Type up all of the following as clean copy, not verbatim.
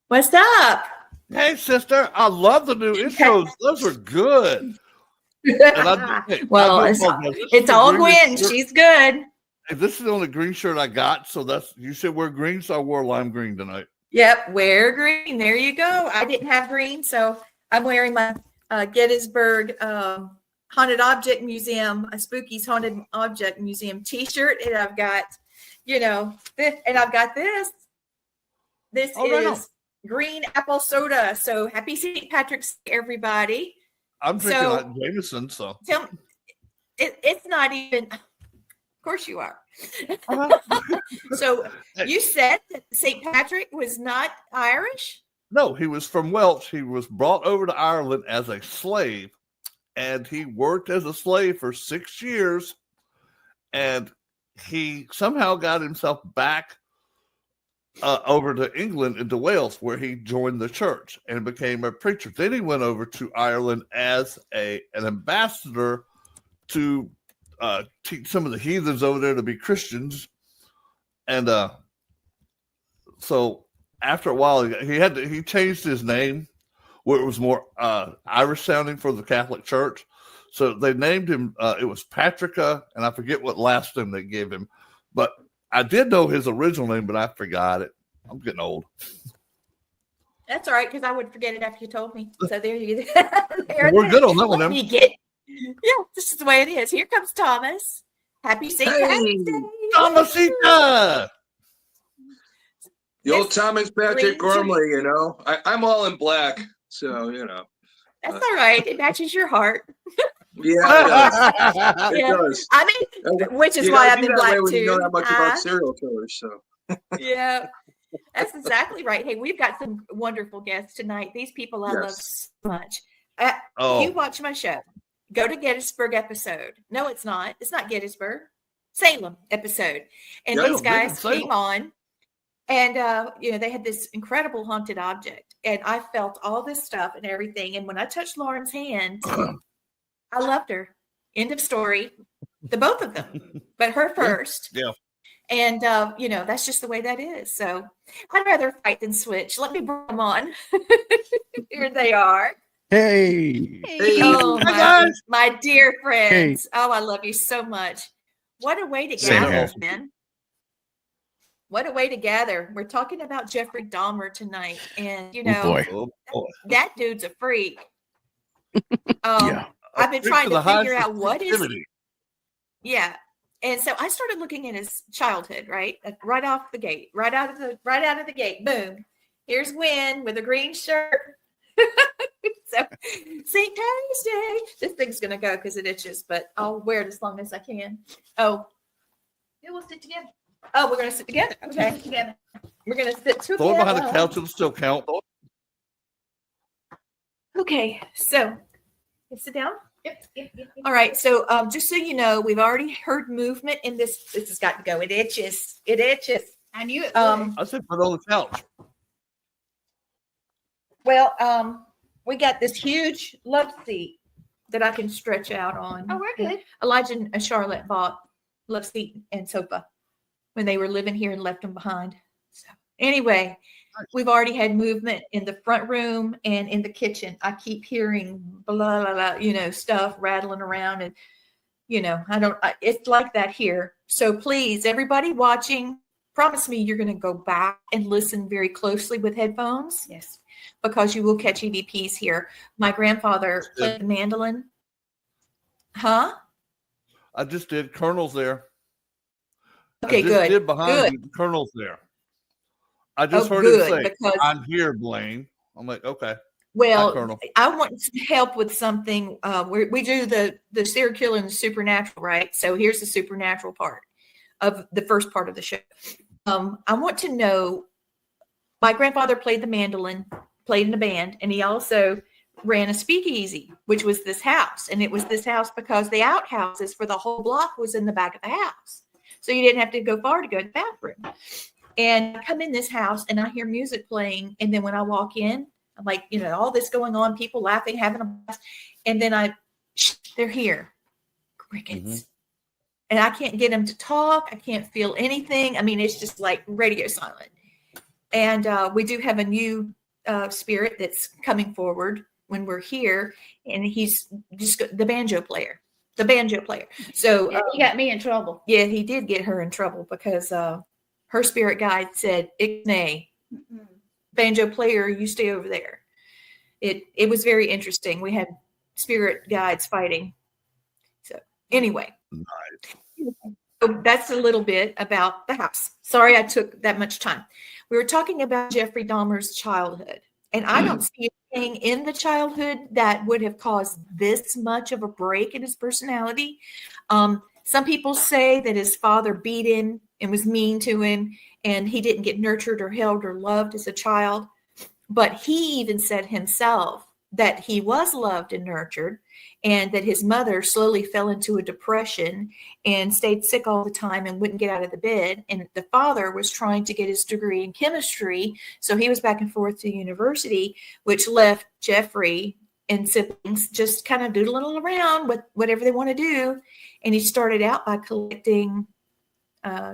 What's up? Hey, sister, I love the new intros. Those are good. Well, it's all Gwen. She's good. Hey, this is the only green shirt I got. So you said wear green, so I wore lime green tonight. Yep, wear green. There you go. I didn't have green, so I'm wearing my Gettysburg Haunted Object Museum, a Spookies Haunted Object Museum T-shirt, and I've got, this, and I've got this. This is green apple soda. So happy St. Patrick's Day, everybody. I'm drinking Jameson, so tell me, it's not even. Of course you are. So you said that St. Patrick was not Irish? No, he was from Welsh. He was brought over to Ireland as a slave, and he worked as a slave for 6 years, and he somehow got himself back over to England into Wales, where he joined the church and became a preacher. Then he went over to Ireland as an ambassador to teach some of the heathens over there to be Christians. And so after a while, he changed his name where it was more Irish sounding for the Catholic Church. So they named him, it was Patricka, and I forget what last name they gave him. But I did know his original name, but I forgot it. I'm getting old. That's all right, because I would forget it after you told me. So there you go. We're good on that one. Yeah, this is the way it is. Here comes Thomas. Happy St. Patrick's Day. Thomasita! The old Thomas Patrick Gormley, I'm all in black, so, That's all right. It matches your heart. Yeah, it does. I mean, which is why I'm in black too. You know that much about serial killers, so. Yeah, that's exactly right. Hey, we've got some wonderful guests tonight. These people I love so much. You watch my show. Go to Gettysburg episode. No, it's not. It's not Gettysburg. Salem episode. And these guys came on. And, they had this incredible haunted object. And I felt all this stuff and everything. And when I touched Lauren's hand, I loved her. End of story. The both of them. But her first. Yeah. And, that's just the way that is. So I'd rather fight than switch. Let me bring them on. Here they are. Hey. Oh, my dear friends. Hey. Oh, I love you so much. What a way to gather, man. What a way to gather. We're talking about Jeffrey Dahmer tonight. And, that dude's a freak. I've been trying to figure out what is. Yeah. And so I started looking at his childhood, right? Right off the gate, right out of the gate. Boom. Here's Gwen with a green shirt. So St. Patty's Day. This thing's going to go because it itches, but I'll wear it as long as I can. Oh, yeah, we'll sit together. Oh, we're going to sit together. Okay. Together. We're going to sit together. Throw it behind the couch. It'll still count. Okay. So, sit down. Yep. All right. So, just so you know, we've already heard movement in this. This has got to go. It itches. I knew it. I said put it on the couch. Well, we got this huge love seat that I can stretch out on. Oh, we're good. Elijah and Charlotte bought love seat and sofa when they were living here and left them behind. So anyway, we've already had movement in the front room and in the kitchen. I keep hearing blah, blah, blah, stuff rattling around. And, it's like that here. So please, everybody watching, promise me you're going to go back and listen very closely with headphones. Yes. Because you will catch EVPs here. My grandfather played the mandolin. Huh? I just did. Colonel's there. Okay, good. Did behind you, the Colonel's there. I just heard him say, "I'm here, Blaine." I'm like, okay. Well, I want to help with something. We do the serial killer and the supernatural, right? So here's the supernatural part of the first part of the show. I want to know. My grandfather played the mandolin, played in a band, and he also ran a speakeasy, which was this house. And it was this house because the outhouses for the whole block was in the back of the house. So you didn't have to go far to go to the bathroom. And I come in this house and I hear music playing. And then when I walk in, I'm like, all this going on, people laughing, having a blast. And then they're here. Crickets. Mm-hmm. And I can't get them to talk. I can't feel anything. I mean, it's just like radio silent. And we do have a new spirit that's coming forward when we're here, and he's just the banjo player. So Yeah, he got me in trouble. yeah, he did get her in trouble because her spirit guide said, "Ixnay, banjo player, you stay over there." It was very interesting. We had spirit guides fighting. So anyway, so that's a little bit about the house. Sorry I took that much time. We were talking about Jeffrey Dahmer's childhood, and I don't see anything in the childhood that would have caused this much of a break in his personality. Some people say that his father beat him and was mean to him, and he didn't get nurtured or held or loved as a child. But he even said himself that he was loved and nurtured, and that his mother slowly fell into a depression and stayed sick all the time and wouldn't get out of the bed. And the father was trying to get his degree in chemistry, so he was back and forth to university, which left Jeffrey and siblings just kind of doodling around with whatever they want to do. And he started out by collecting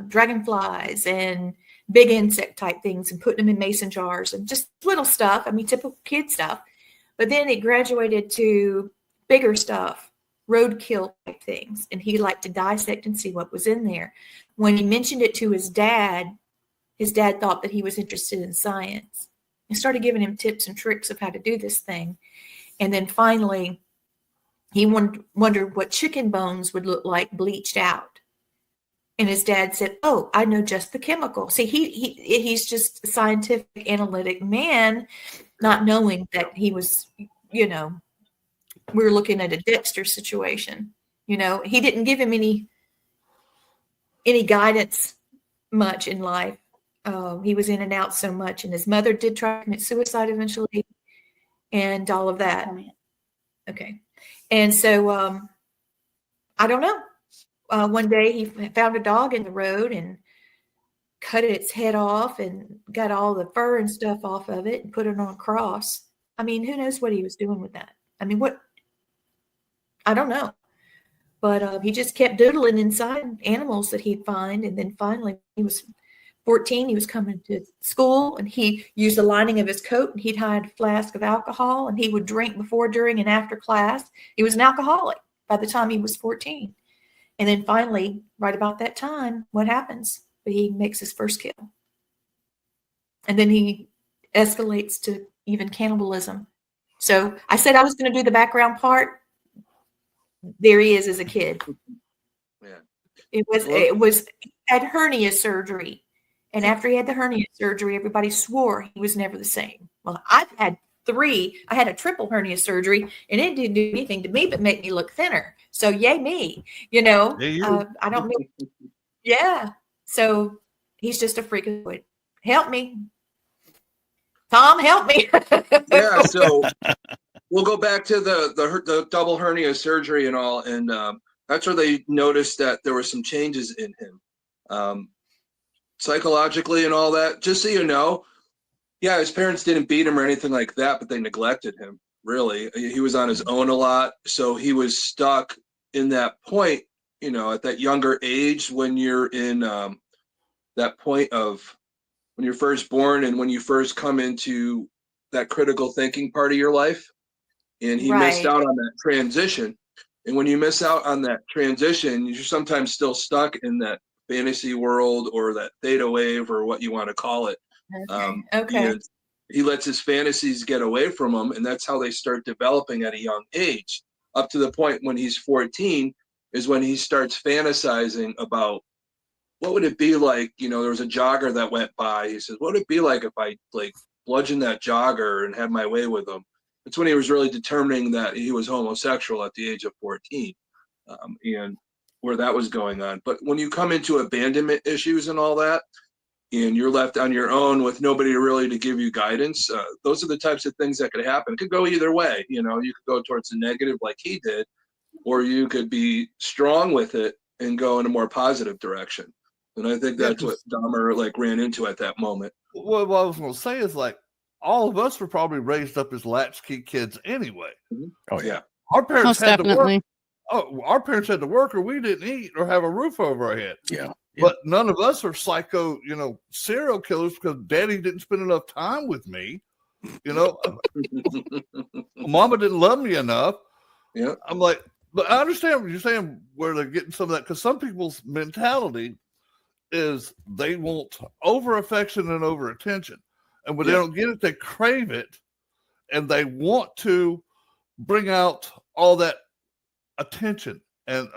dragonflies and big insect type things and putting them in mason jars and just little stuff. I mean, typical kid stuff. But then it graduated to bigger stuff, roadkill type things. And he liked to dissect and see what was in there. When he mentioned it to his dad thought that he was interested in science and started giving him tips and tricks of how to do this thing. And then finally, he wondered what chicken bones would look like bleached out. And his dad said, "Oh, I know just the chemical." See, he's just a scientific, analytic man, not knowing that he was, we were looking at a Dexter situation. He didn't give him any guidance much in life. He was in and out so much, and his mother did try to commit suicide eventually, and all of that. Okay, and so I don't know. One day he found a dog in the road and cut its head off and got all the fur and stuff off of it and put it on a cross. I mean, who knows what he was doing with that? I mean, I don't know. But he just kept doodling inside animals that he'd find. And then finally, he was 14. He was coming to school, and he used the lining of his coat, and he'd hide a flask of alcohol, and he would drink before, during, and after class. He was an alcoholic by the time he was 14. And then finally, right about that time, what happens? He makes his first kill. And then he escalates to even cannibalism. So I said I was going to do the background part. There he is as a kid. Yeah. It was had hernia surgery. And after he had the hernia surgery, everybody swore he was never the same. Well, I've had 3. I had a triple hernia surgery, and it didn't do anything to me but make me look thinner. So yay me, I don't know. Yeah. So he's just a freakazoid. Help me. Tom, help me. Yeah, so we'll go back to the double hernia surgery and all, and that's where they noticed that there were some changes in him, psychologically and all that. Just so you know, yeah, his parents didn't beat him or anything like that, but they neglected him. Really, he was on his own a lot, so he was stuck in that point. At that younger age, when you're in that point of when you're first born and when you first come into that critical thinking part of your life. And he missed out on that transition. And when you miss out on that transition, you're sometimes still stuck in that fantasy world or that theta wave or what you want to call it. Okay. And he lets his fantasies get away from him. And that's how they start developing at a young age. Up to the point when he's 14 is when he starts fantasizing about what would it be like, there was a jogger that went by. He says, what would it be like if I bludgeoned that jogger and had my way with him? That's when he was really determining that he was homosexual at the age of 14, and where that was going on. But when you come into abandonment issues and all that, and you're left on your own with nobody really to give you guidance, those are the types of things that could happen. It could go either way. You could go towards the negative like he did, or you could be strong with it and go in a more positive direction. And I think that's what Dahmer ran into at that moment. Well, what I was going to say is all of us were probably raised up as latchkey kids anyway. Oh yeah, our parents Most had definitely. to work. Oh, our parents had to work, or we didn't eat or have a roof over our head. Yeah. But none of us are psycho, serial killers because Daddy didn't spend enough time with me. Mama didn't love me enough. Yeah. I'm like, but I understand what you're saying, where they're getting some of that, because some people's mentality is they want over affection and over attention. And when they don't get it, they crave it, and they want to bring out all that attention, and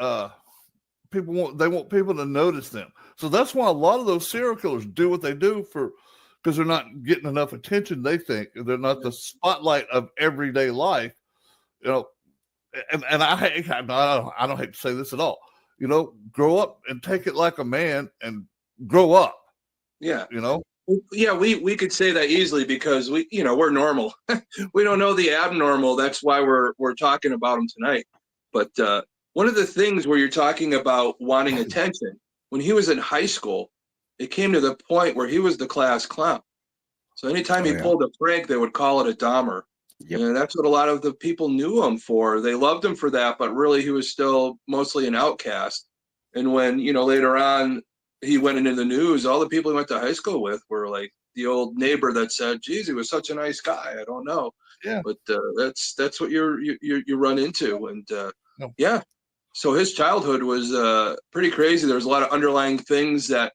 they want people to notice them. So that's why a lot of those serial killers do what they do, because they're not getting enough attention. They think they're not the spotlight of everyday life, and I don't hate to say this at all. Grow up and take it like a man and grow up. Yeah. Yeah, we could say that easily because we're normal. We don't know the abnormal. That's why we're talking about them tonight. But one of the things where you're talking about wanting attention, when he was in high school, it came to the point where he was the class clown. So anytime he pulled a prank, they would call it a Dahmer. Yep. And that's what a lot of the people knew him for. They loved him for that, but really he was still mostly an outcast. And when, later on he went into the news, all the people he went to high school with were like the old neighbor that said, geez, he was such a nice guy. I don't know. Yeah. But that's what you run into. And yeah. So his childhood was pretty crazy. There's a lot of underlying things that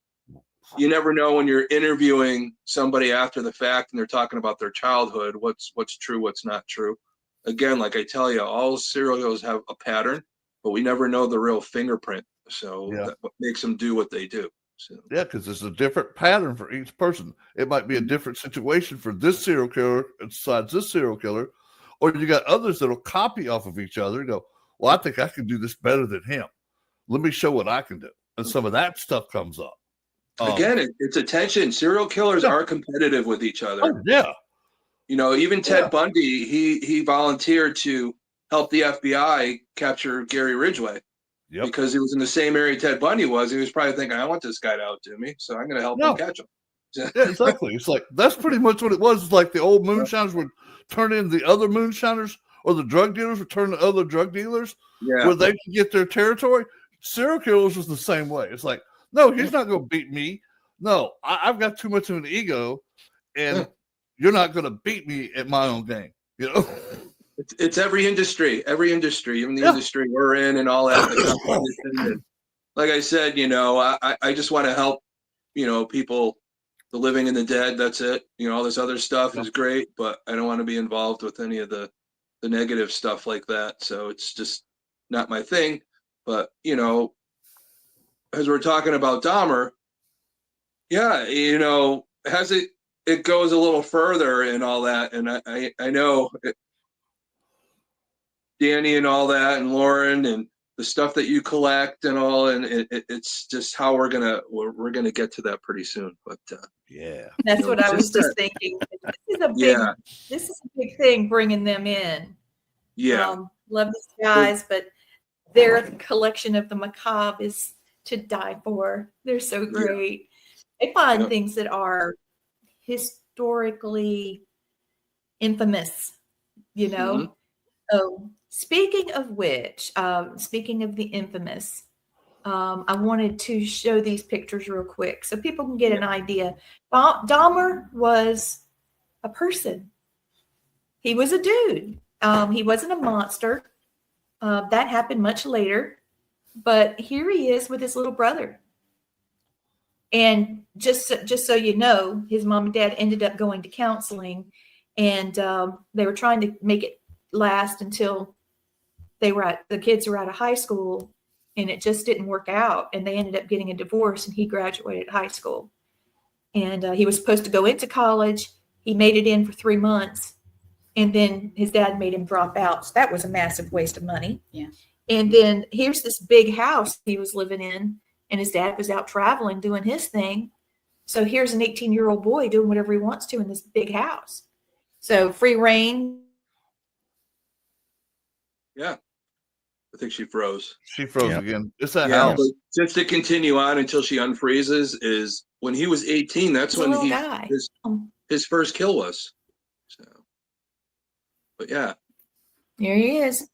you never know when you're interviewing somebody after the fact and they're talking about their childhood, what's true, what's not true. Again, like I tell you, all serial killers have a pattern, but we never know the real fingerprint. So that's what makes them do what they do. So. Yeah, because there's a different pattern for each person. It might be a different situation for this serial killer besides this serial killer, or you got others that'll copy off of each other and go, well, I think I can do this better than him. Let me show what I can do. And some of that stuff comes up. Again, it's attention. Serial killers are competitive with each other. Oh, yeah. Even Ted Bundy, he volunteered to help the FBI capture Gary Ridgway because he was in the same area Ted Bundy was. He was probably thinking, I want this guy to outdo me, so I'm going to help him catch him. Yeah, exactly. It's like, that's pretty much what it was. It's like the old moonshiners would turn in the other moonshiners, or the drug dealers would turn to other drug dealers where they could get their territory. Serial killers was the same way. It's like, no, he's not going to beat me. No, I've got too much of an ego, and you're not going to beat me at my own game. It's every industry, even the industry we're in and all that. Like I said, I just want to help, people, the living and the dead. That's it. All this other stuff is great, but I don't want to be involved with any of the negative stuff like that. So it's just not my thing. But, as we're talking about Dahmer, it goes a little further and all that. And I know Danny and all that, and Lauren and the stuff that you collect and all, and it's just how we're gonna get to that pretty soon. But that's what I was just thinking. This is a big thing, bringing them in. Love these guys, but their collection of the macabre is to die for. They're so great. They find things that are historically infamous, Oh, speaking of which, speaking of the infamous, I wanted to show these pictures real quick so people can get an idea. Dahmer was a person. He was a dude. He wasn't a monster. That happened much later. But here he is with his little brother. And just so you know, his mom and dad ended up going to counseling, and they were trying to make it last until the kids were out of high school, and it just didn't work out. And they ended up getting a divorce, and he graduated high school. And he was supposed to go into college. He made it in for 3 months, and then his dad made him drop out. So that was a massive waste of money. Yeah. And then here's this big house he was living in, and his dad was out traveling doing his thing. So here's an 18-year-old boy doing whatever he wants to in this big house. So free reign. Yeah. I think she froze. She froze again. It's that house. But just to continue on until she unfreezes, is when he was 18, that's when his first kill was. So, but yeah. Here he is.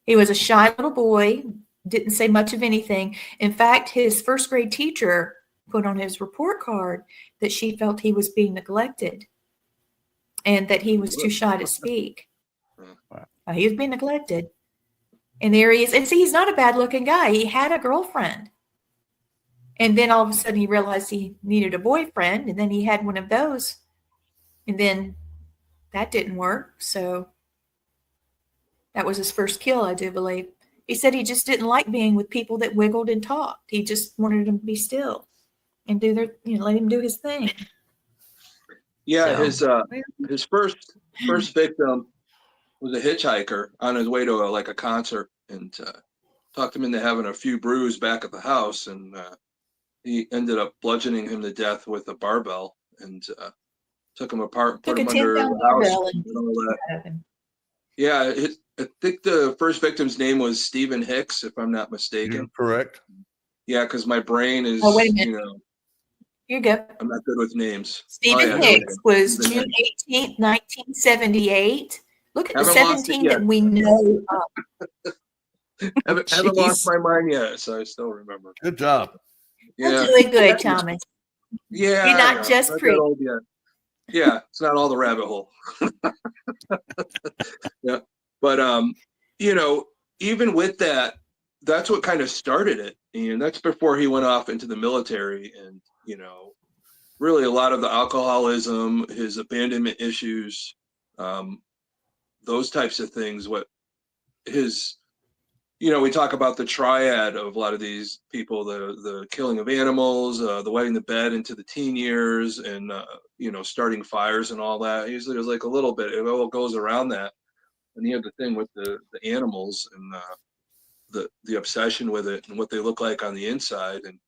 He was a shy little boy, didn't say much of anything. In fact, his first grade teacher put on his report card that she felt he was being neglected. and that he was too shy to speak. Wow. He was being neglected. And there he is. And see, he's not a bad looking guy. He had a girlfriend. And then all of a sudden he realized he needed a boyfriend. And then he had one of those. And then that didn't work. So that was his first kill, I do believe. He said he just didn't like being with people that wiggled and talked. He just wanted them to be still and do their, let him do his thing. Yeah, So, his first victim was a hitchhiker on his way to a concert, and talked him into having a few brews back at the house, and he ended up bludgeoning him to death with a barbell, and took him apart, put took a him under 10-pound the house, barbell and and all that. out of him. Yeah, I think the first victim's name was Stephen Hicks, if I'm not mistaken. You're correct. Yeah, because my brain is, Oh, wait a minute. You go. I'm not good with names. Stephen Hicks was June 18th, 1978. Look at the Haven't lost it 17 yet. that we know of. Haven't lost Jeez. my mind yet, so I still remember. Good job. You're Yeah, doing good, Thomas. yeah. You're I not know. just Not pretty. that old yet. Yeah, it's not all the rabbit hole. Yeah, but even with that, that's what kind of started it, and that's before he went off into the military, and really a lot of the alcoholism, his abandonment issues, those types of things. What his we talk about the triad of a lot of these people, the killing of animals, the wetting the bed into the teen years, and starting fires and all that. Usually there's like a little bit, it all goes around that. And you have the thing with the animals and the obsession with it and what they look like on the inside. And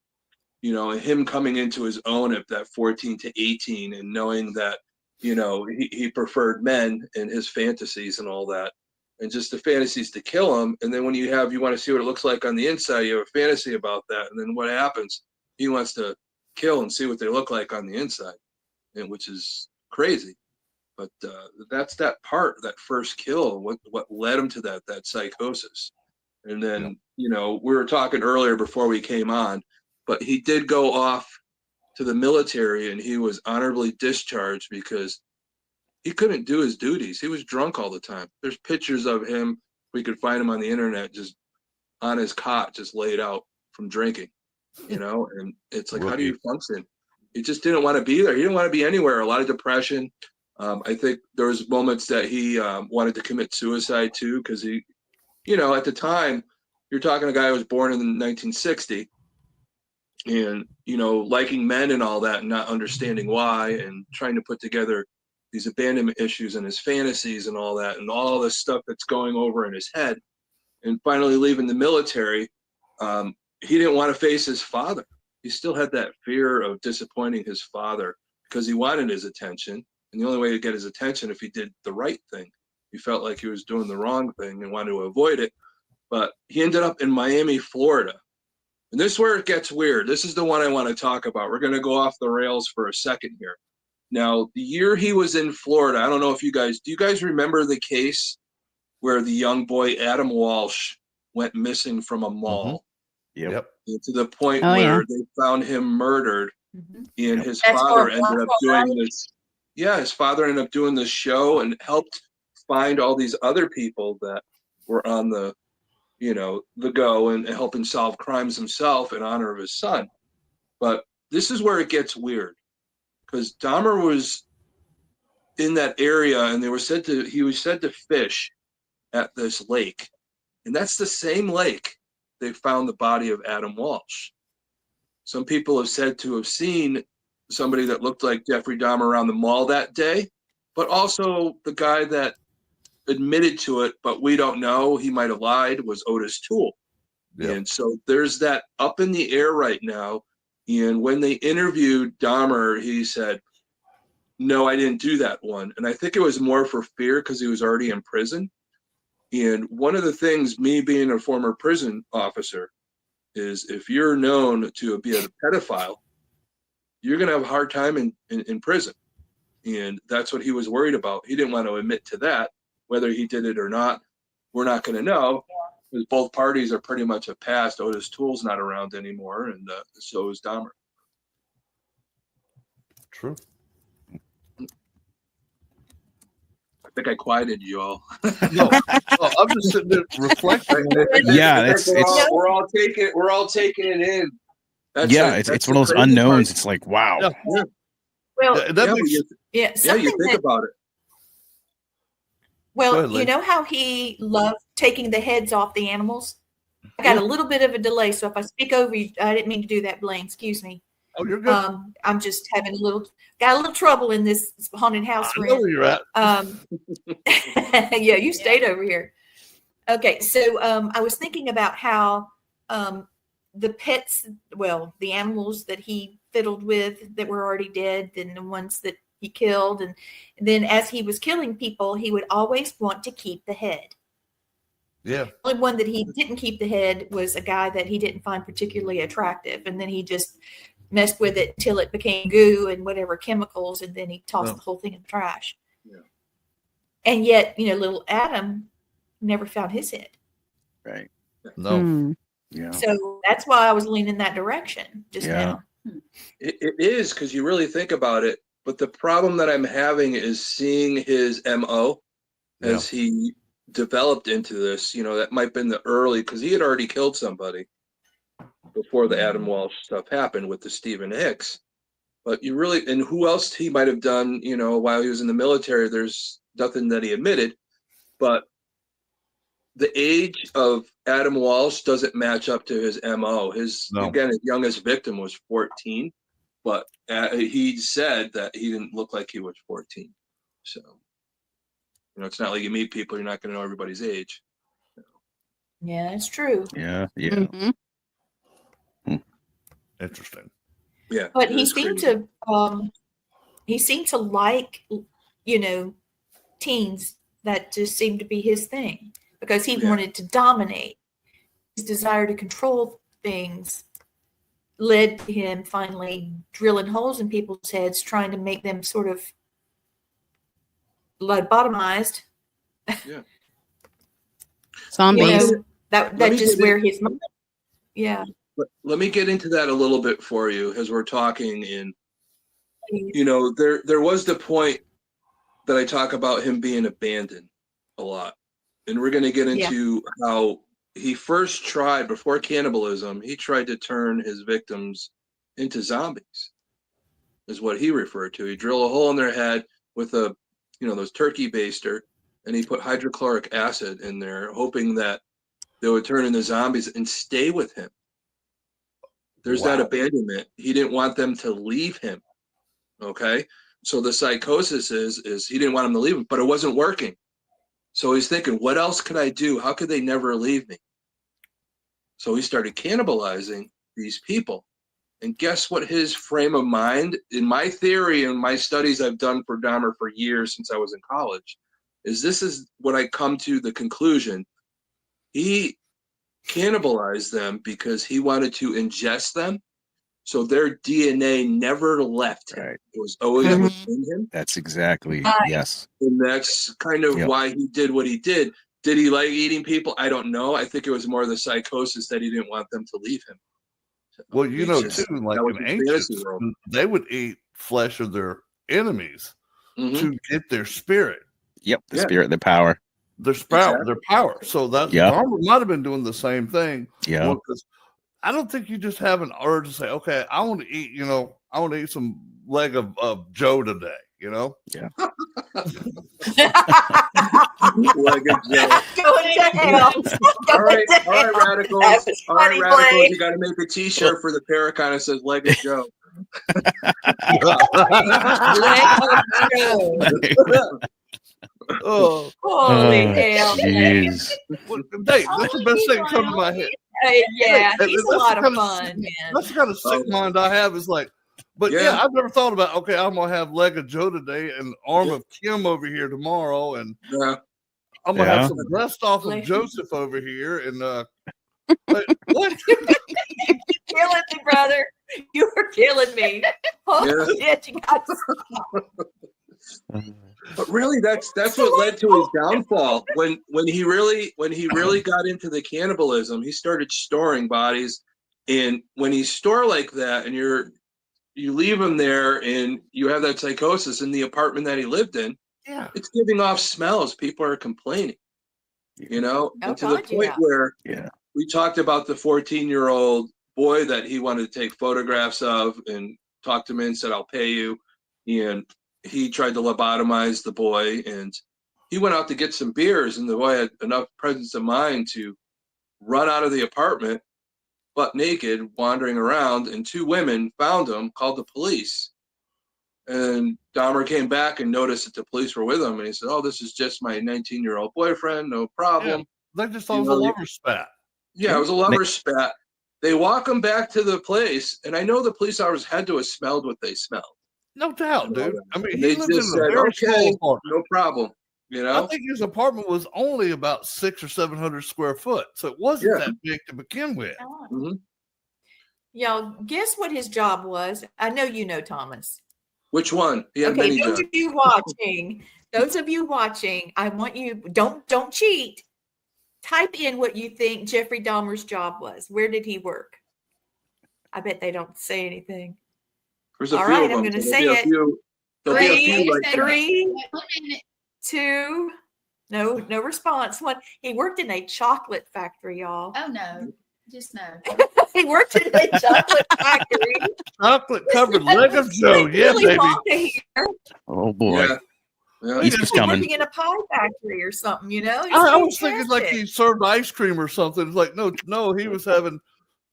him coming into his own at that 14 to 18 and knowing that he preferred men and his fantasies and all that, and just the fantasies to kill him. And then when you want to see what it looks like on the inside, you have a fantasy about that. And then what happens? He wants to kill and see what they look like on the inside, and which is crazy. But that's that that first kill, what led him to that psychosis. And then, we were talking earlier before we came on, but he did go off to the military, and he was honorably discharged because he couldn't do his duties. He was drunk all the time. There's pictures of him. We could find him on the internet, just on his cot, just laid out from drinking, and it's like, how do you function? He just didn't want to be there. He didn't want to be anywhere. A lot of depression. I think there was moments that he wanted to commit suicide too, because he, at the time, you're talking a guy who was born in 1960, and liking men and all that, and not understanding why, and trying to put together these abandonment issues and his fantasies and all that, and all this stuff that's going over in his head. And finally leaving the military, he didn't want to face his father. He still had that fear of disappointing his father because he wanted his attention. And the only way to get his attention if he did the right thing. He felt like he was doing the wrong thing and wanted to avoid it. But he ended up in Miami, Florida. And this is where it gets weird. This is the one I want to talk about. We're going to go off the rails for a second here. Now, the year he was in Florida, I don't know if do you guys remember the case where the young boy Adam Walsh went missing from a mall? Mm-hmm. Yep. To the point where they found him murdered, and his father ended up doing this. Yeah, his father ended up doing this show and helped find all these other people that were on the go and helping solve crimes himself in honor of his son. But this is where it gets weird, because Dahmer was in that area, and he was said to fish at this lake, and that's the same lake they found the body of Adam Walsh. Some people have said to have seen somebody that looked like Jeffrey Dahmer around the mall that day, but also the guy that admitted to it, but we don't know, he might have lied, was Otis Toole. Yep. And so there's that up in the air right now. And when they interviewed Dahmer, he said, no, I didn't do that one. And I think it was more for fear because he was already in prison. And one of the things, me being a former prison officer, is if you're known to be a pedophile, you're going to have a hard time in prison. And that's what he was worried about. He didn't want to admit to that. Whether he did it or not, we're not going to know, because both parties are pretty much a past. Otis Toole's not around anymore, and so is Dahmer. True. think I quieted you all. No, I'm just sitting there reflecting. Yeah, we're all taking it in. It's one of those unknowns. It's like, wow. Yeah. Well, That makes, you think about it. Go well, ahead, you Lee. know how he loved taking the heads off the animals? I got a little bit of a delay, so if I speak over you, I didn't mean to do that, Blaine. Excuse me. Oh, you're good. I'm just having got a little trouble in this haunted house I we're know in. where you're at. Yeah, you stayed over here. Okay, so I was thinking about how the pets, well, the animals that he fiddled with that were already dead, and the ones that he killed, and then as he was killing people, he would always want to keep the head. Yeah. The only one that he didn't keep the head was a guy that he didn't find particularly attractive, and then he just messed with it till it became goo and whatever chemicals, and then he tossed the whole thing in the trash. Yeah. And yet, little Adam never found his head. Right. No. Yeah. So that's why I was leaning that direction just now. It is, because you really think about it. But the problem that I'm having is seeing his MO as he developed into this. That might have been the early, because he had already killed somebody before the Adam Walsh stuff happened with the Stephen Hicks. But you really, and who else he might have done, while he was in the military, there's nothing that he admitted. But the age of Adam Walsh doesn't match up to his MO. Again, his youngest victim was 14, but he said that he didn't look like he was 14. So, it's not like you meet people, you're not going to know everybody's age. Yeah, it's true. Yeah. Mm-hmm. Interesting. Yeah. But he seemed to like, teens. That just seemed to be his thing, because he wanted to dominate. His desire to control things led to him finally drilling holes in people's heads, trying to make them sort of lobotomized. Yeah. Zombies. That just where his mind. Yeah. Let me get into that a little bit for you as we're talking. There was the point that I talk about him being abandoned a lot. And we're going to get into how he first tried, before cannibalism, he tried to turn his victims into zombies, is what he referred to. He drilled a hole in their head with those turkey baster, and he put hydrochloric acid in there, hoping that they would turn into zombies and stay with him. There's that abandonment. He didn't want them to leave him. Okay. So the psychosis is he didn't want them to leave him, but it wasn't working. So he's thinking, what else could I do? How could they never leave me? So he started cannibalizing these people. And guess what his frame of mind, in my theory and my studies I've done for Dahmer for years since I was in college, this is what I come to the conclusion. He cannibalized them because he wanted to ingest them, so their DNA never left him. Right. It was always within him. That's exactly, yes. And that's kind of why he did what he did. Did he like eating people? I don't know. I think it was more the psychosis that he didn't want them to leave him. Well, too, like in ancient, they would eat flesh of their enemies to get their spirit. Yep, the spirit, the power. Their power. So that Dahmer might have been doing the same thing. Yeah. Well, I don't think you just have an urge to say, okay, I want to eat, I want to eat some leg of Joe today, Yeah. Leg of Joe. Going to hell. All right, Radikals. All right, Radikals. You got to make a T-shirt for the Paracon that says "Leg of Joe." Oh, holy hell! Jeez. That's the best thing come to my head. He's a lot of fun, man. That's the kind of sick mind I have. Is like, but I've never thought about. Okay, I'm gonna have leg of Joe today and arm of Kim over here tomorrow, and I'm gonna have some breast off of Joseph over here, and what? Killing me, brother. You were killing me. Oh shit! You got. But really, that's what led to his downfall. When he really got into the cannibalism, he started storing bodies. And when you store like that, and you leave him there, and you have that psychosis in the apartment that he lived in, Yeah. It's giving off smells. People are complaining, Oh, and to the God, point yeah. where Yeah. we talked about the 14-year-old boy that he wanted to take photographs of, and talked to him and said, I'll pay you. And he tried to lobotomize the boy, and he went out to get some beers, and the boy had enough presence of mind to run out of the apartment butt naked, wandering around, and 2 women found him, called the police. And Dahmer came back and noticed that the police were with him, and he said, "Oh, this is just my 19-year-old boyfriend, no problem." They just thought it was a lover spat. Yeah, it was a lover spat. They walk him back to the place, and I know the police officers had to have smelled what they smelled. No doubt, dude. I mean, And he they lived just in a said, very small "Okay, apartment. no problem." I think his apartment was only about 600 or 700 square foot, so it wasn't that big to begin with. Mhm. Y'all, guess what his job was? I know you know, Thomas. Which one? He had Okay, many those jobs. of you watching, I want you don't cheat. Type in what you think Jeffrey Dahmer's job was. Where did he work? I bet they don't say anything. There's a All few right, of them. I'm going to so say there'll it. be there'll be a few like that. 3, 2, no response. 1. He worked in a chocolate factory, y'all. Oh no, just no. He worked in a chocolate factory. Chocolate covered leg of Joe. Yeah, Willy baby. Wonka here. Oh boy. Yeah. Easter's He's coming. working in a pie factory or something, It's I was thinking like fantastic. he served ice cream or something. It's like, no, he was having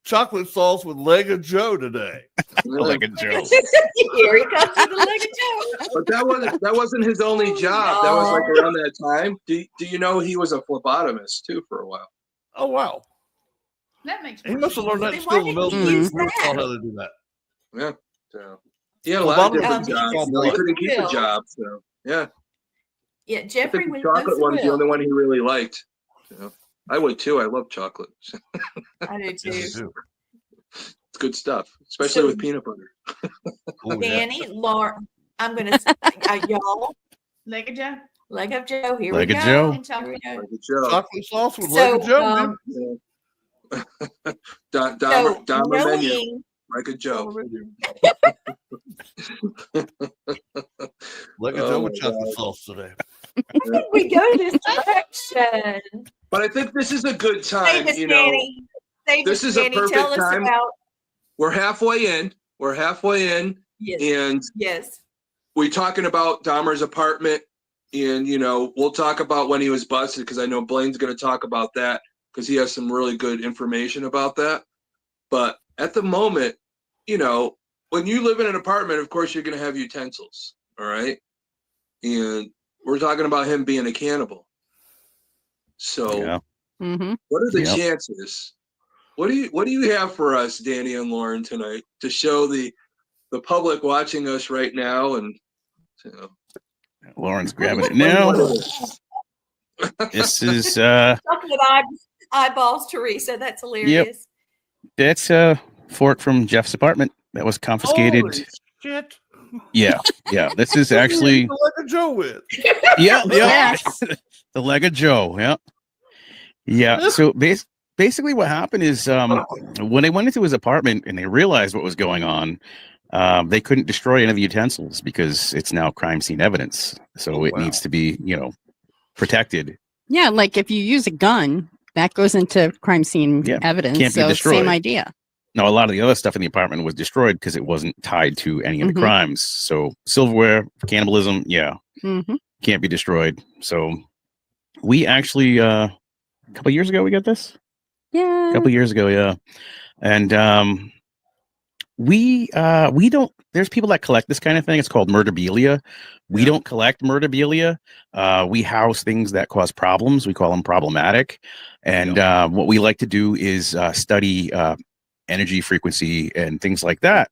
chocolate sauce with leg of Joe today. Like a joke. Here he comes with the leg of Joe. But that wasn't his only job. That was like around that time. Do you know he was a phlebotomist too for a while? Oh, wow. That makes He must have learned that Then skill why in the didn't middle he school. use We taught that? how to do that. Yeah. So he had a lot of different Phlebotomist jobs. is He couldn't keep a Will. job. So yeah. Yeah, I Jeffrey think the knows chocolate the one's the will. only one he really liked. I would too. I love chocolate. I do too. Yes, you do. It's good stuff, especially So- with peanut butter. Oh, yeah. Danny, Lauren, I'm going to, y'all, Leg of Joe leg of Joe. Here Leg we of go. Joe. and Here chocolate. we go. Like a joke. Chocolate sauce with leg of So, Joe, dude. Dahmer menu, knowing, like a joke. Leg of Oh Joe my with chocolate God. sauce today. we go this direction. But I think this is a good Save time. us, Danny. Save this us, is a Danny. perfect Tell us time. about, We're halfway in. yes, And yes. we're talking about Dahmer's apartment, and we'll talk about when he was busted, because I know Blaine's going to talk about that because he has some really good information about that. But at the moment, when you live in an apartment, of course you're going to have utensils, all right? And we're talking about him being a cannibal. So Yeah. what are the Yep. chances? What do you have for us, Danny and Lauren, tonight to show the public watching us right now? And Lauren's grabbing it what now. it is. This is Chocolate eyeballs, Teresa. That's hilarious. that's a fork from Jeff's apartment that was confiscated. Holy shit. Yeah. This is actually The leg of Joe with. yeah. Yes. The leg of Joe. Yeah. So basically what happened is when they went into his apartment and they realized what was going on, they couldn't destroy any of the utensils because it's now crime scene evidence. So it needs to be, protected. Yeah, like if you use a gun, that goes into crime scene evidence. Can't be so destroyed. same idea. Now, a lot of the other stuff in the apartment was destroyed because it wasn't tied to any of the crimes. So silverware, cannibalism, can't be destroyed. So we actually, a couple years ago, we got this. Yeah. A couple years ago, yeah. And we don't. There's people that collect this kind of thing. It's called murderabilia. We don't collect murderabilia. We house things that cause problems. We call them problematic. And what we like to do is study energy, frequency, and things like that,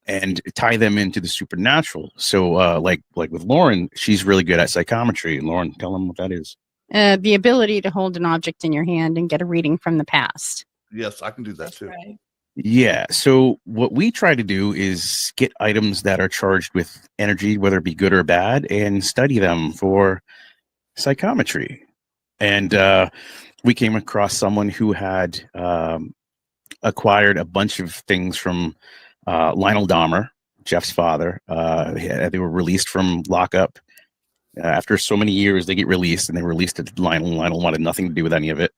and tie them into the supernatural. So, like with Lauren, she's really good at psychometry. And Lauren, tell them what that is. The ability to hold an object in your hand and get a reading from the past. Yes, I can do that That's too. right. Yeah. So what we try to do is get items that are charged with energy, whether it be good or bad, and study them for psychometry. And we came across someone who had acquired a bunch of things from Lionel Dahmer, Jeff's father. They were released from lockup After so many years, they get released, and they released it to Lionel. Lionel wanted nothing to do with any of it.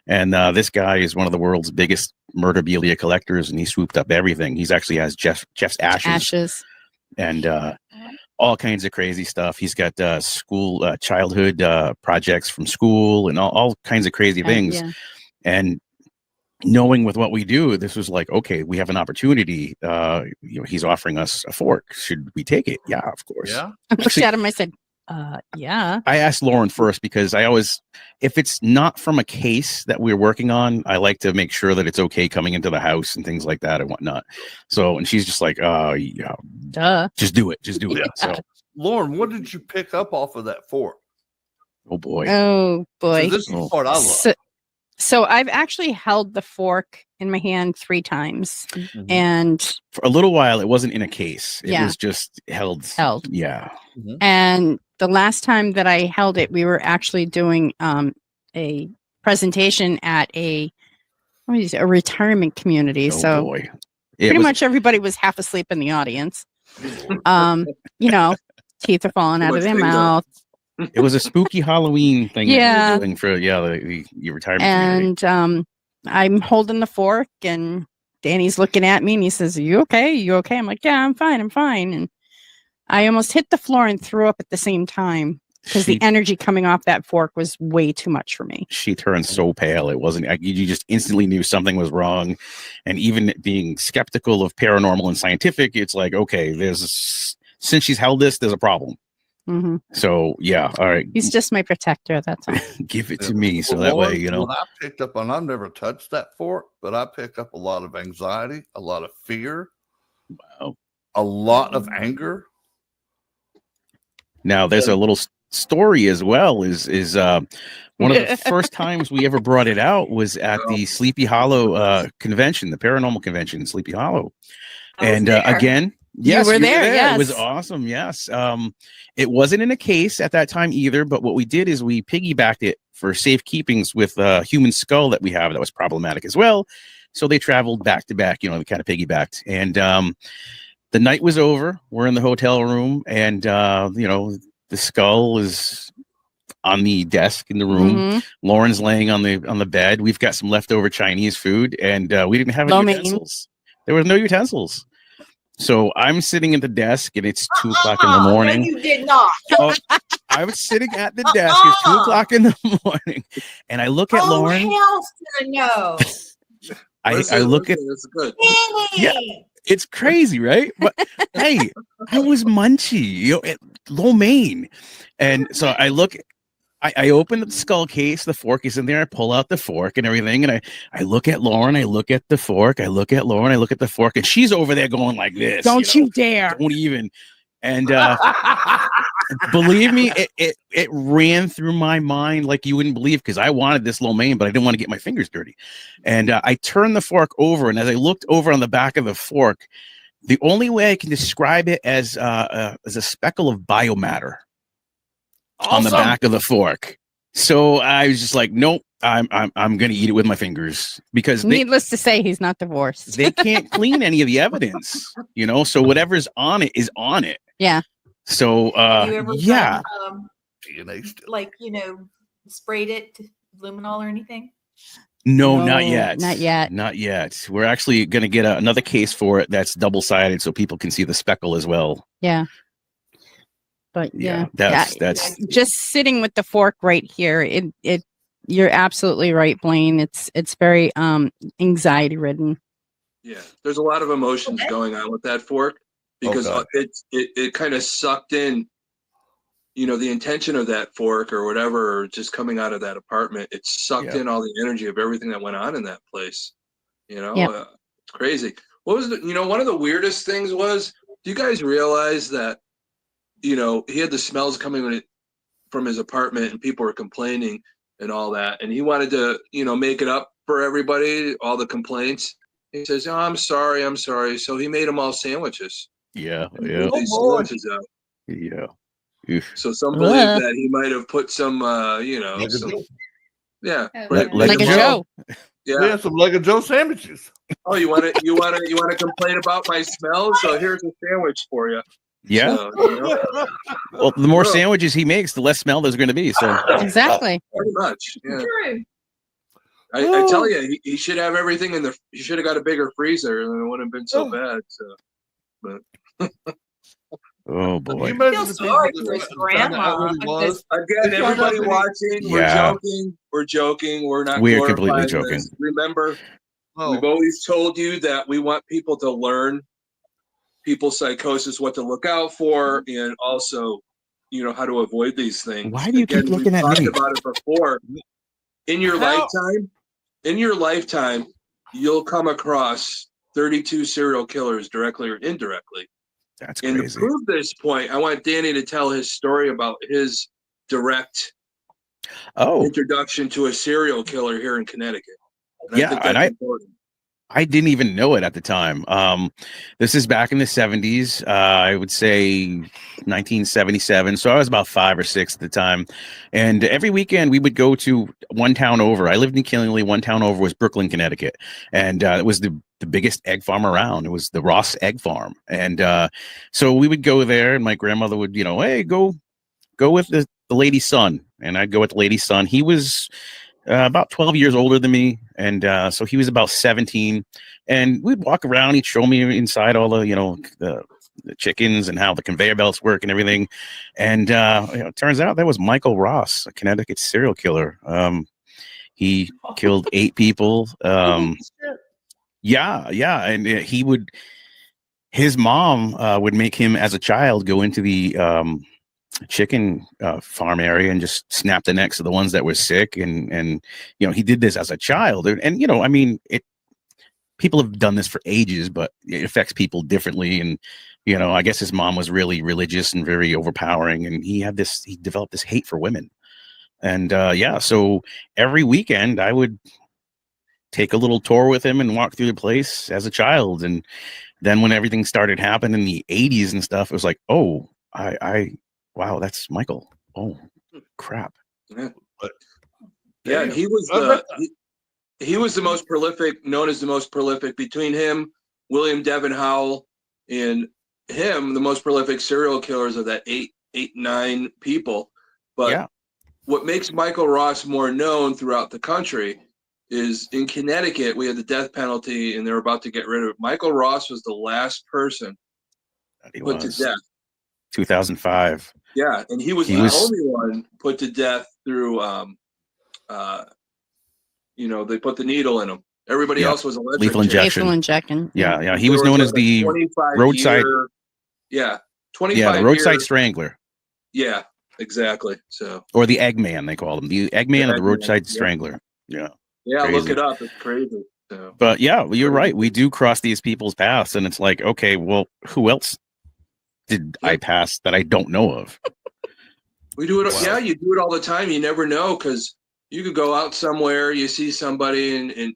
And this guy is one of the world's biggest murderabilia collectors, and he swooped up everything. He's actually has Jeff's ashes. And all kinds of crazy stuff. He's got school, childhood projects from school, and all kinds of crazy things. And knowing with what we do, this was like, okay, we have an opportunity. He's offering us a fork. Should we take it? Yeah, of course. Yeah. I looked at him. I said, yeah. I asked Lauren first because I always, if it's not from a case that we're working on, I like to make sure that it's okay coming into the house and things like that and whatnot. So, and she's just like, yeah, duh, just do it. Just do it. So, Lauren, what did you pick up off of that fork? oh boy. So this is the part I love. So I've actually held the fork in my hand 3 times, and for a little while, it wasn't in a case. It Yeah. was just held. Yeah. And the last time that I held it, we were actually doing a presentation at a retirement community. Oh so boy. pretty much everybody was half asleep in the audience. You know, teeth are falling out of their mouth. It was a spooky Halloween thing. Yeah. That we were doing for the retirement community. And I'm holding the fork, and Danny's looking at me, and he says, "Are you okay? You okay?" I'm like, "Yeah, I'm fine. I'm fine." And I almost hit the floor and threw up at the same time because the energy coming off that fork was way too much for me. She turned so pale. It wasn't, you just instantly knew something was wrong. And even being skeptical of paranormal and scientific, it's like, okay, since she's held this, there's a problem. So yeah, all right. He's just my protector. That's all. Give it to me, so that way, When I picked up, and I've never touched that fork, but I picked up a lot of anxiety, a lot of fear, a lot of anger. Now there's a little story as well. Is one of the first times we ever brought it out was at the Sleepy Hollow convention, the paranormal convention in Sleepy Hollow, and again. Yes, you were there. Yes. It was awesome. Yes. It wasn't in a case at that time either, but what we did is we piggybacked it for safekeepings with a human skull that we have that was problematic as well. So they traveled back to back, we kind of piggybacked. And the night was over. We're in the hotel room, and the skull is on the desk in the room. Lauren's laying on the bed. We've got some leftover Chinese food, and we didn't have any utensils. There was no utensils. So I'm sitting at the desk, and it's 2 o'clock in the morning. No, you did not. I was sitting at the desk. It's 2 o'clock in the morning, and I look at Lauren. Hell's to no. I look at. That's good. Yeah, it's crazy, right? But hey, I was munchy, lo mein, and so I look. I open the skull case, the fork is in there, I pull out the fork and everything, and I look at Lauren, I look at the fork, I look at Lauren, I look at the fork, and she's over there going like this. Don't you dare. Don't even. And believe me, it ran through my mind like you wouldn't believe, because I wanted this lo mein, but I didn't want to get my fingers dirty. And I turned the fork over, and as I looked over on the back of the fork, the only way I can describe it as a speckle of biomatter. Awesome. On the back of the fork. So I was just like, nope, I'm gonna eat it with my fingers, because needless to say, he's not divorced. They can't clean any of the evidence, so whatever's on it is on it. Yeah. So Have you ever yeah. like sprayed it to luminol or anything? No, not yet. Not yet. Not yet. We're actually gonna get another case for it that's double-sided so people can see the speckle as well. Yeah. But that's just sitting with the fork right here. It you're absolutely right, Blaine. It's very anxiety ridden. Yeah, there's a lot of emotions going on with that fork, because it kind of sucked in, the intention of that fork or whatever, or just coming out of that apartment. It sucked in all the energy of everything that went on in that place. It's crazy. What was one of the weirdest things was, do you guys realize that? He had the smells coming from his apartment, and people were complaining and all that. And he wanted to, make it up for everybody, all the complaints. He says, "Oh, I'm sorry. So he made them all sandwiches. Yeah. Sandwiches out. Yeah. So some believe that he might have put some, like a Joe. Yeah, we have some Leg of Joe sandwiches. Oh, you want to complain about my smell? So here's a sandwich for you. Yeah. So, you know, Well, the more Well- sandwiches he makes, the less smell there's going to be. So Exactly. pretty much. Yeah. True. I tell you, he should have everything in the. He should have got a bigger freezer, and it wouldn't have been so bad. So, oh boy. You imagine feel the sorry people for that his found out grandma. what he was. again, They found everybody out that watching, Yeah. we're joking, we're not. We are completely glorifying joking. this. Remember, we've Oh, always told you that we want people to learn people's psychosis, what to look out for, and also, you know, how to avoid these things. Why do you keep looking at talked me? about it before. In your How- lifetime, you'll come across 32 serial killers directly or indirectly. That's And to crazy. prove this point, I want Danny to tell his story about his direct Oh, introduction to a serial killer here in Connecticut. And Yeah, I think and that's I- important. I didn't even know it at the time. This is back in the 70s. I would say 1977. So I was about 5 or 6 at the time. And every weekend we would go to one town over. I lived in Killingly. One town over was Brooklyn, Connecticut. And it was the biggest egg farm around. It was the Ross Egg Farm. And so we would go there, and my grandmother would, you know, hey, go with the lady's son. And I'd go with the lady's son. He was about 12 years older than me, and so he was about 17. And we'd walk around. He'd show me inside all the, you know, the chickens and how the conveyor belts work and everything. And it turns out that was Michael Ross, a Connecticut serial killer. He killed 8 people. Yeah, and he would. His mom would make him, as a child, go into the chicken farm area and just snap the necks of the ones that were sick, and you know, he did this as a child, and you know, I mean, people have done this for ages, but it affects people differently. And you know, I guess his mom was really religious and very overpowering, and he developed this hate for women. And so every weekend I would take a little tour with him and walk through the place as a child. And then when everything started happening in the 80s and stuff, it was like, oh, wow, that's Michael. Oh, crap. Yeah, he was he was the most prolific, known as the most prolific. Between him, William Devin Howell, and him, the most prolific serial killers of that 9 people. But what makes Michael Ross more known throughout the country is in Connecticut, we had the death penalty, and they're about to get rid of it. Michael Ross was the last person put to death. 2005. Yeah, and he was the only one put to death through, you know, they put the needle in him. Everybody else was electric. Lethal injection. Lethal injection. Yeah. He was known as the roadside. 25 the roadside year, strangler. Yeah, exactly. So, or the Eggman, they called him the Eggman, or the Eggman, roadside yeah. strangler. Yeah. Look Crazy. it up. It's crazy. So. But yeah, you're right. We do cross these people's paths, and it's like, okay, well, who else did I pass that I don't know of? We do it. Wow. Yeah, you do it all the time. You never know, because you could go out somewhere, you see somebody, and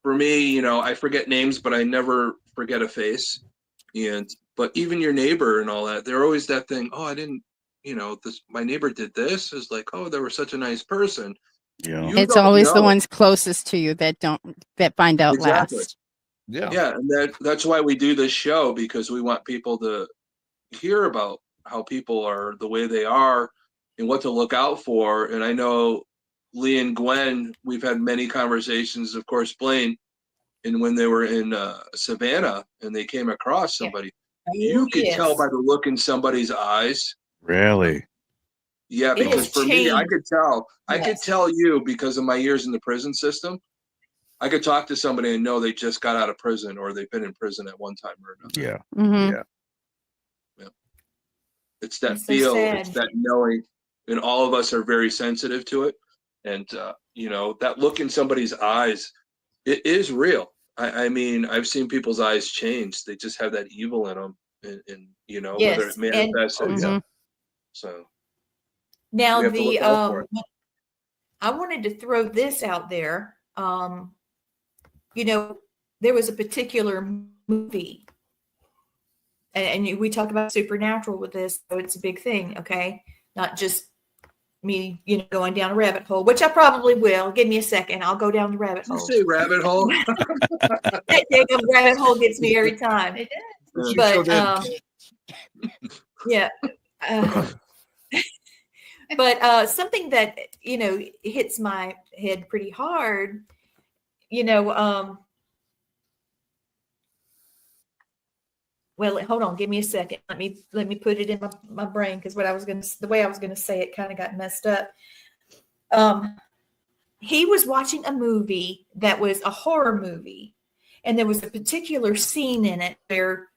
for me, you know, I forget names, but I never forget a face. But even your neighbor and all that, they're always that thing. Oh, I didn't, you know, my neighbor did this. Is like, oh, they were such a nice person. Yeah, It's always the ones closest to you that find out last. Yeah, and that's why we do this show, because we want people to hear about how people are the way they are and what to look out for. And I know Lee and Gwen, we've had many conversations, of course, Blaine, and when they were in Savannah and they came across somebody, you could tell by the look in somebody's eyes. Really? Yeah, It because has for me, I changed. could tell. I Yes. could tell you, because of my years in the prison system. I could talk to somebody and know they just got out of prison, or they've been in prison at one time or another. Yeah. Mhm. Yeah. It's that It's so feel, sad. it's that knowing, and all of us are very sensitive to it. And you know, that look in somebody's eyes, it is real. I mean, I've seen people's eyes change. They just have that evil in them, and you know, whether Yes, it manifests. Mhm. So Now we have to look out for it. I wanted to throw this out there. You know, there was a particular movie, and we talk about supernatural with this, so it's a big thing, okay? Not just me, you know, going down a rabbit hole, which I probably will. Give me a second, I'll go down the rabbit Did you hole. say rabbit hole? That Jacob rabbit hole gets me every time. It Uh, But Yeah. But something that, hits my head pretty hard, well, hold on, give me a second. Let me put it in my brain, because the way I was gonna say it kind of got messed up. He was watching a movie that was a horror movie, and there was a particular scene in it where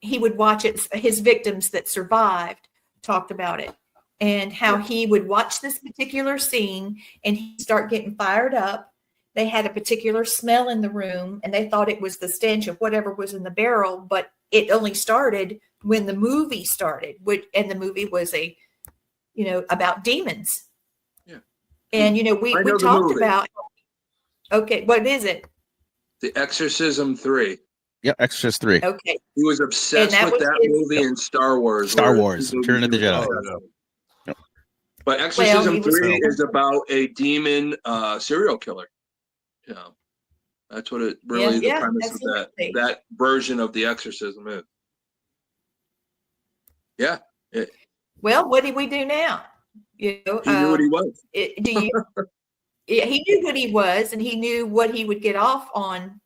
he would watch it. His victims that survived talked about it, and how he would watch this particular scene and he'd start getting fired up. They had a particular smell in the room, and they thought it was the stench of whatever was in the barrel, but it only started when the movie started, and the movie was about demons. Yeah. And, we I know the talked movie. about, okay, what is it? The Exorcism 3. Yep, Exorcist 3. Okay. He was obsessed that with was that his- movie in Star Wars. Star where Wars, he was Return of the Jedi. obsessed. But Exorcism he was- 3 is about a demon serial killer. That's what it really the premise of absolutely. that version of the Exorcism is. Yeah. Well, what do we do now? He knew what he was. He knew what he was, and he knew what he would get off on,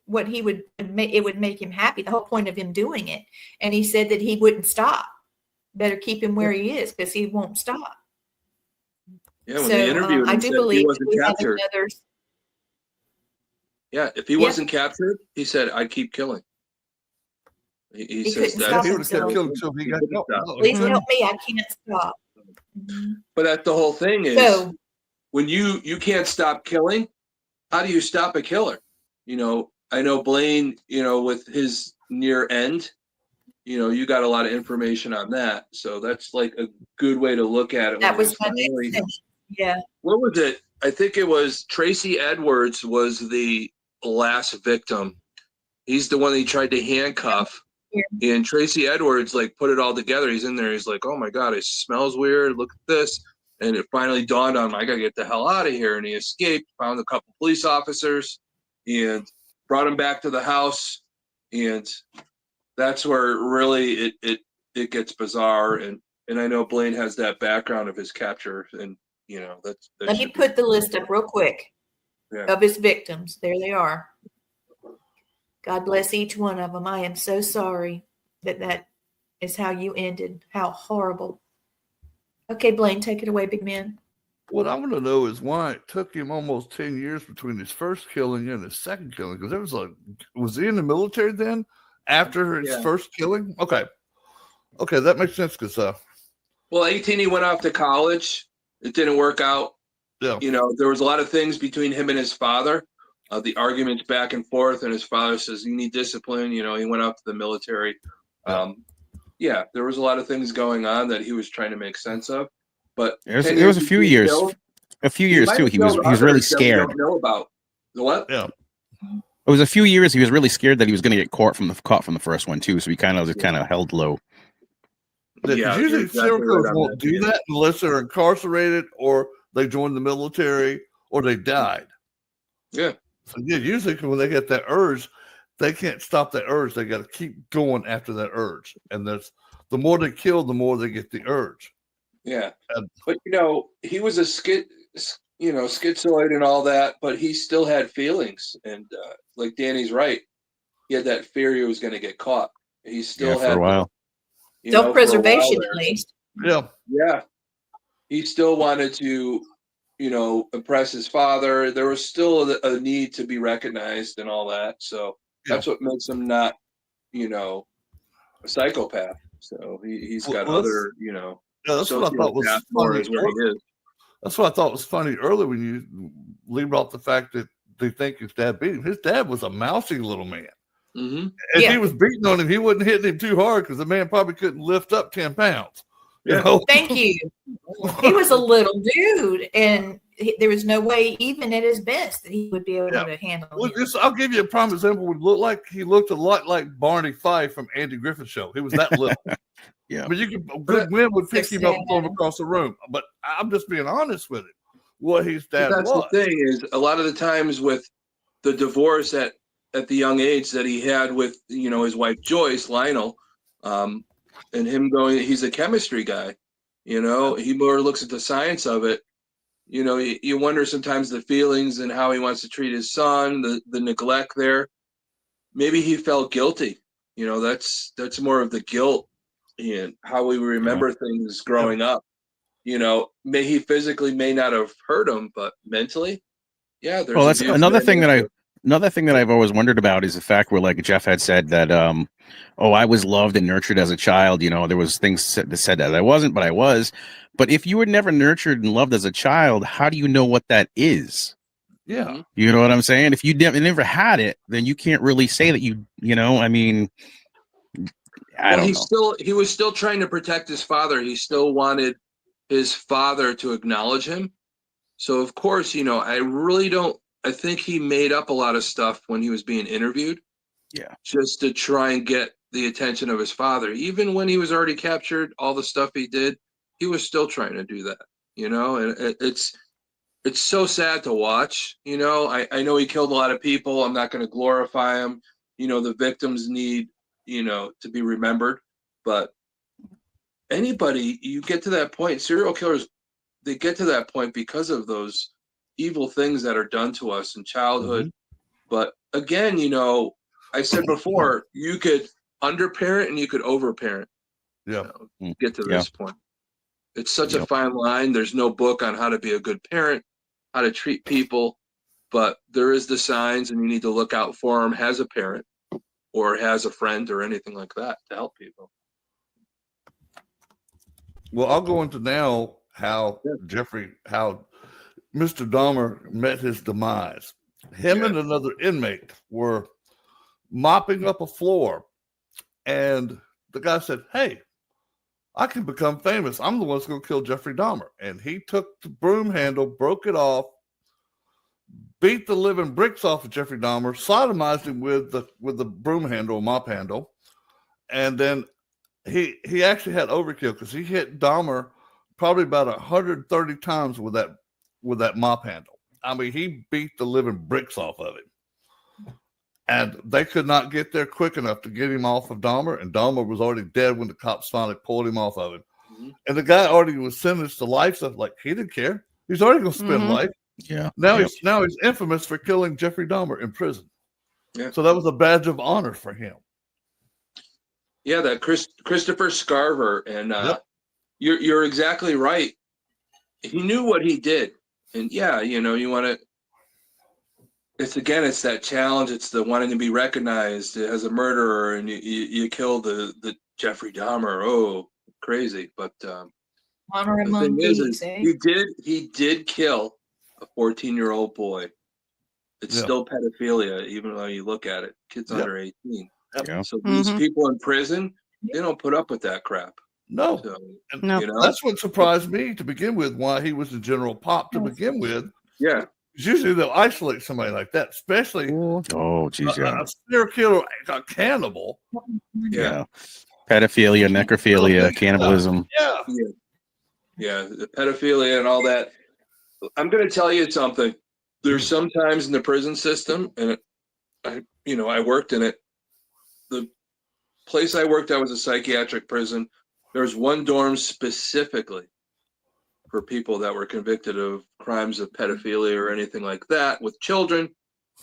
what it would make him happy, the whole point of him doing it. And he said that he wouldn't stop. Better keep him where he is, because he won't stop. Yeah, when they interviewed him, I he do said believe he wasn't we have captured. another. Yeah, if he wasn't captured, he said, I'd keep killing. He says couldn't that. stop He would have kept himself. killing until he got Couldn't caught. stop. No, Please he help me, I can't stop. But that's the whole thing is So, when you can't stop killing, how do you stop a killer? I know Blaine, with his near end, you got a lot of information on that. So that's like a good way to look at it. that when was my finally- next thing. Yeah. What was it? I think it was Tracy Edwards was the last victim. He's the one that he tried to handcuff. Yeah. And Tracy Edwards put it all together. He's in there. He's like, oh my God, it smells weird. Look at this. And it finally dawned on him, I got to get the hell out of here. And he escaped, found a couple police officers, and brought him back to the house. And that's where really it gets bizarre. And I know Blaine has that background of his capture. And, that's. Let me put the list up real quick of his victims. There they are. God bless each one of them. I am so sorry that is how you ended. How horrible. Okay, Blaine, take it away, big man. What I want to know is why it took him almost 10 years between his first killing and his second killing. Because was he in the military then after his first killing? Okay, that makes sense. Because 18, he went off to college. It didn't work out. Yeah. There was a lot of things between him and his father. The arguments back and forth, and his father says, you need discipline. He went out to the military. There was a lot of things going on that he was trying to make sense of. But there was a few years too. He was really scared. Don't know about the what? Yeah. It was a few years. He was really scared that he was going to get caught from the first one too. So he kind of held low. Yeah, usually serial killers won't do that unless they're incarcerated or they joined the military or they died. Yeah. So usually when they get that urge, they can't stop that urge. They got to keep going after that urge. And the more they kill, the more they get the urge. Yeah. But he was a schizoid and all that, but he still had feelings. And like Danny's right. He had that fear he was going to get caught. He still had for a while. Self-preservation, at least. Yeah. Yeah. He still wanted to, impress his father. There was still a need to be recognized and all that. So that's what makes him not, a psychopath. So he's got other, that's what I thought was funny. That's what I thought was funny earlier when you leave off the fact that they think his dad beat him. His dad was a mousy little man. Mm-hmm. And he was beating on him. He wasn't hitting him too hard because the man probably couldn't lift up 10 pounds. Thank you. He was a little dude, and there was no way, even at his best, that he would be able to handle it. I'll give you a prime example. He looked a lot like Barney Fife from Andy Griffith Show. He was that little. Yeah. But a good wind would pick him up and throw him across the room. But I'm just being honest with it. What his dad was. That's the thing is a lot of the times with the divorce at the young age that he had with his wife Joyce, Lionel, and him going, he's a chemistry guy, you know, he more looks at the science of it. You know, you wonder sometimes the feelings and how he wants to treat his son, the neglect there. Maybe he felt guilty. You know, that's more of the guilt and how we remember things growing up. You know, he physically may not have hurt him, but mentally, yeah. There's Well, that's abuse another there. thing that I've always wondered about is the fact where, like Jeff had said that, oh, I was loved and nurtured as a child. You know, there was things that said that I wasn't, but I was. But if you were never nurtured and loved as a child, how do you know what that is? Yeah. Mhm. You know what I'm saying? If you never had it, then you can't really say that you know, I mean, I don't know. He was still trying to protect his father. He still wanted his father to acknowledge him. So of course, you know, I think he made up a lot of stuff when he was being interviewed. Yeah. Just to try and get the attention of his father. Even when he was already captured, all the stuff he did, he was still trying to do that, you know, and it's so sad to watch, you know. I know he killed a lot of people. I'm not going to glorify him. You know, the victims need, you know, to be remembered, but anybody, you get to that point, serial killers, they get to that point because of those evil things that are done to us in childhood. But again, you know, I said before, you could underparent and you could overparent. Yeah. Get to this point. It's such a fine line. There's no book on how to be a good parent, how to treat people, but there is the signs, and you need to look out for them as a parent or as a friend or anything like that to help people. Well, I'll go into now how Mr. Dahmer met his demise. Him and another inmate were mopping up a floor, and the guy said, "Hey, I can become famous. I'm the one that's going to kill Jeffrey Dahmer." And he took the broom handle, broke it off, beat the living bricks off of Jeffrey Dahmer, sodomized him with the broom handle, mop handle, and then he actually had overkill because he hit Dahmer probably about 130 times with that mop handle. I mean, he beat the living bricks off of him. And they could not get there quick enough to get him off of Dahmer, and Dahmer was already dead when the cops finally pulled him off of him. And the guy already was sentenced to life, so like he didn't care. He's already going to spend life. Yeah. Now he's infamous for killing Jeffrey Dahmer in prison. Yeah. So that was a badge of honor for him. Yeah, that Christopher Scarver, and you're exactly right. He knew what he did, and yeah, you know, you want to. It's that challenge. It's the wanting to be recognized as a murderer, and you kill the Jeffrey Dahmer. Oh, crazy! But Honor the among thing is thieves, eh? he did kill a 14-year-old boy. It's still pedophilia, even though you look at it. Kids under 18. Yeah. So these people in prison, they don't put up with that crap. No. So, No. you know? That's what surprised me to begin with, why he was the general pop to begin with. Yeah. Usually they'll isolate somebody like that, especially Oh, geez, yeah. a serial killer, a cannibal. Yeah. Pedophilia, necrophilia, cannibalism. Yeah, the pedophilia and all that. I'm going to tell you something. There's sometimes in the prison system, and I worked in it. The place I worked at was a psychiatric prison. There's one dorm specifically for people that were convicted of crimes of pedophilia or anything like that with children.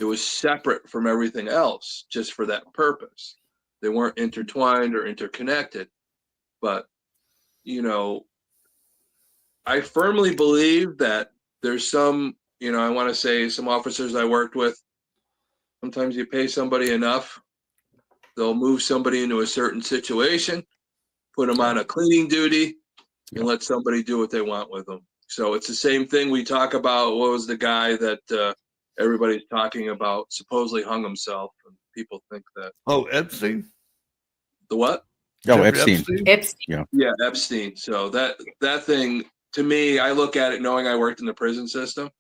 It was separate from everything else just for that purpose. They weren't intertwined or interconnected. But, you know, I firmly believe that there's some, I want to say some officers I worked with, sometimes you pay somebody enough, they'll move somebody into a certain situation, put them on a cleaning duty, and let somebody do what they want with them. So it's the same thing we talk about. What was the guy that everybody's talking about supposedly hung himself, and people think that. Oh, Epstein? The what? Oh, Jeffrey Epstein. Yeah, Epstein. So that thing, to me, I look at it knowing I worked in the prison system.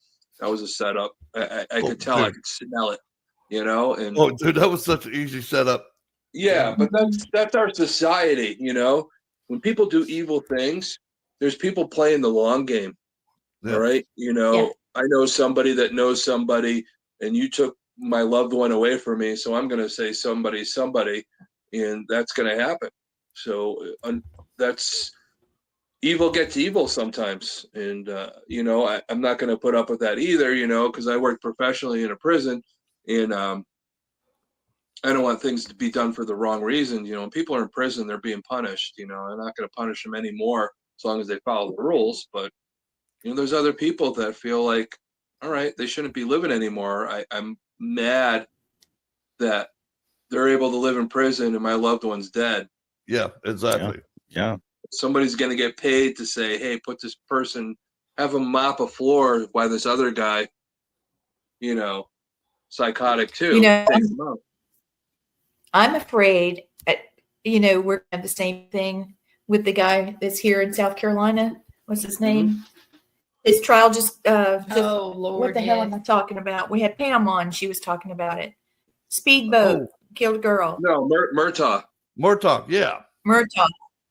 That was a setup. I could tell, I could smell it, And oh, dude, that was such an easy setup. Yeah, but that's our society, When people do evil things, there's people playing the long game. Yeah. All right, I know somebody that knows somebody, and you took my loved one away from me, so I'm going to say somebody, and that's going to happen. So that's evil gets evil sometimes. And, I'm not going to put up with that either, because I work professionally in a prison, and I don't want things to be done for the wrong reasons. When people are in prison, they're being punished. I'm not going to punish them anymore as long as they follow the rules. But, there's other people that feel like, all right, they shouldn't be living anymore. I'm mad that they're able to live in prison and my loved one's dead. Yeah, exactly. Yeah. Somebody's going to get paid to say, hey, put this person, have them mop a floor while this other guy, psychotic too. takes them out. I'm afraid, we're going to have the same thing with the guy that's here in South Carolina. What's his name? His trial just, Oh Lord! what the hell am I talking about? We had Pam on. She was talking about it. Speedboat killed a girl. No, Murtaugh. Murtaugh, yeah. Murtaugh.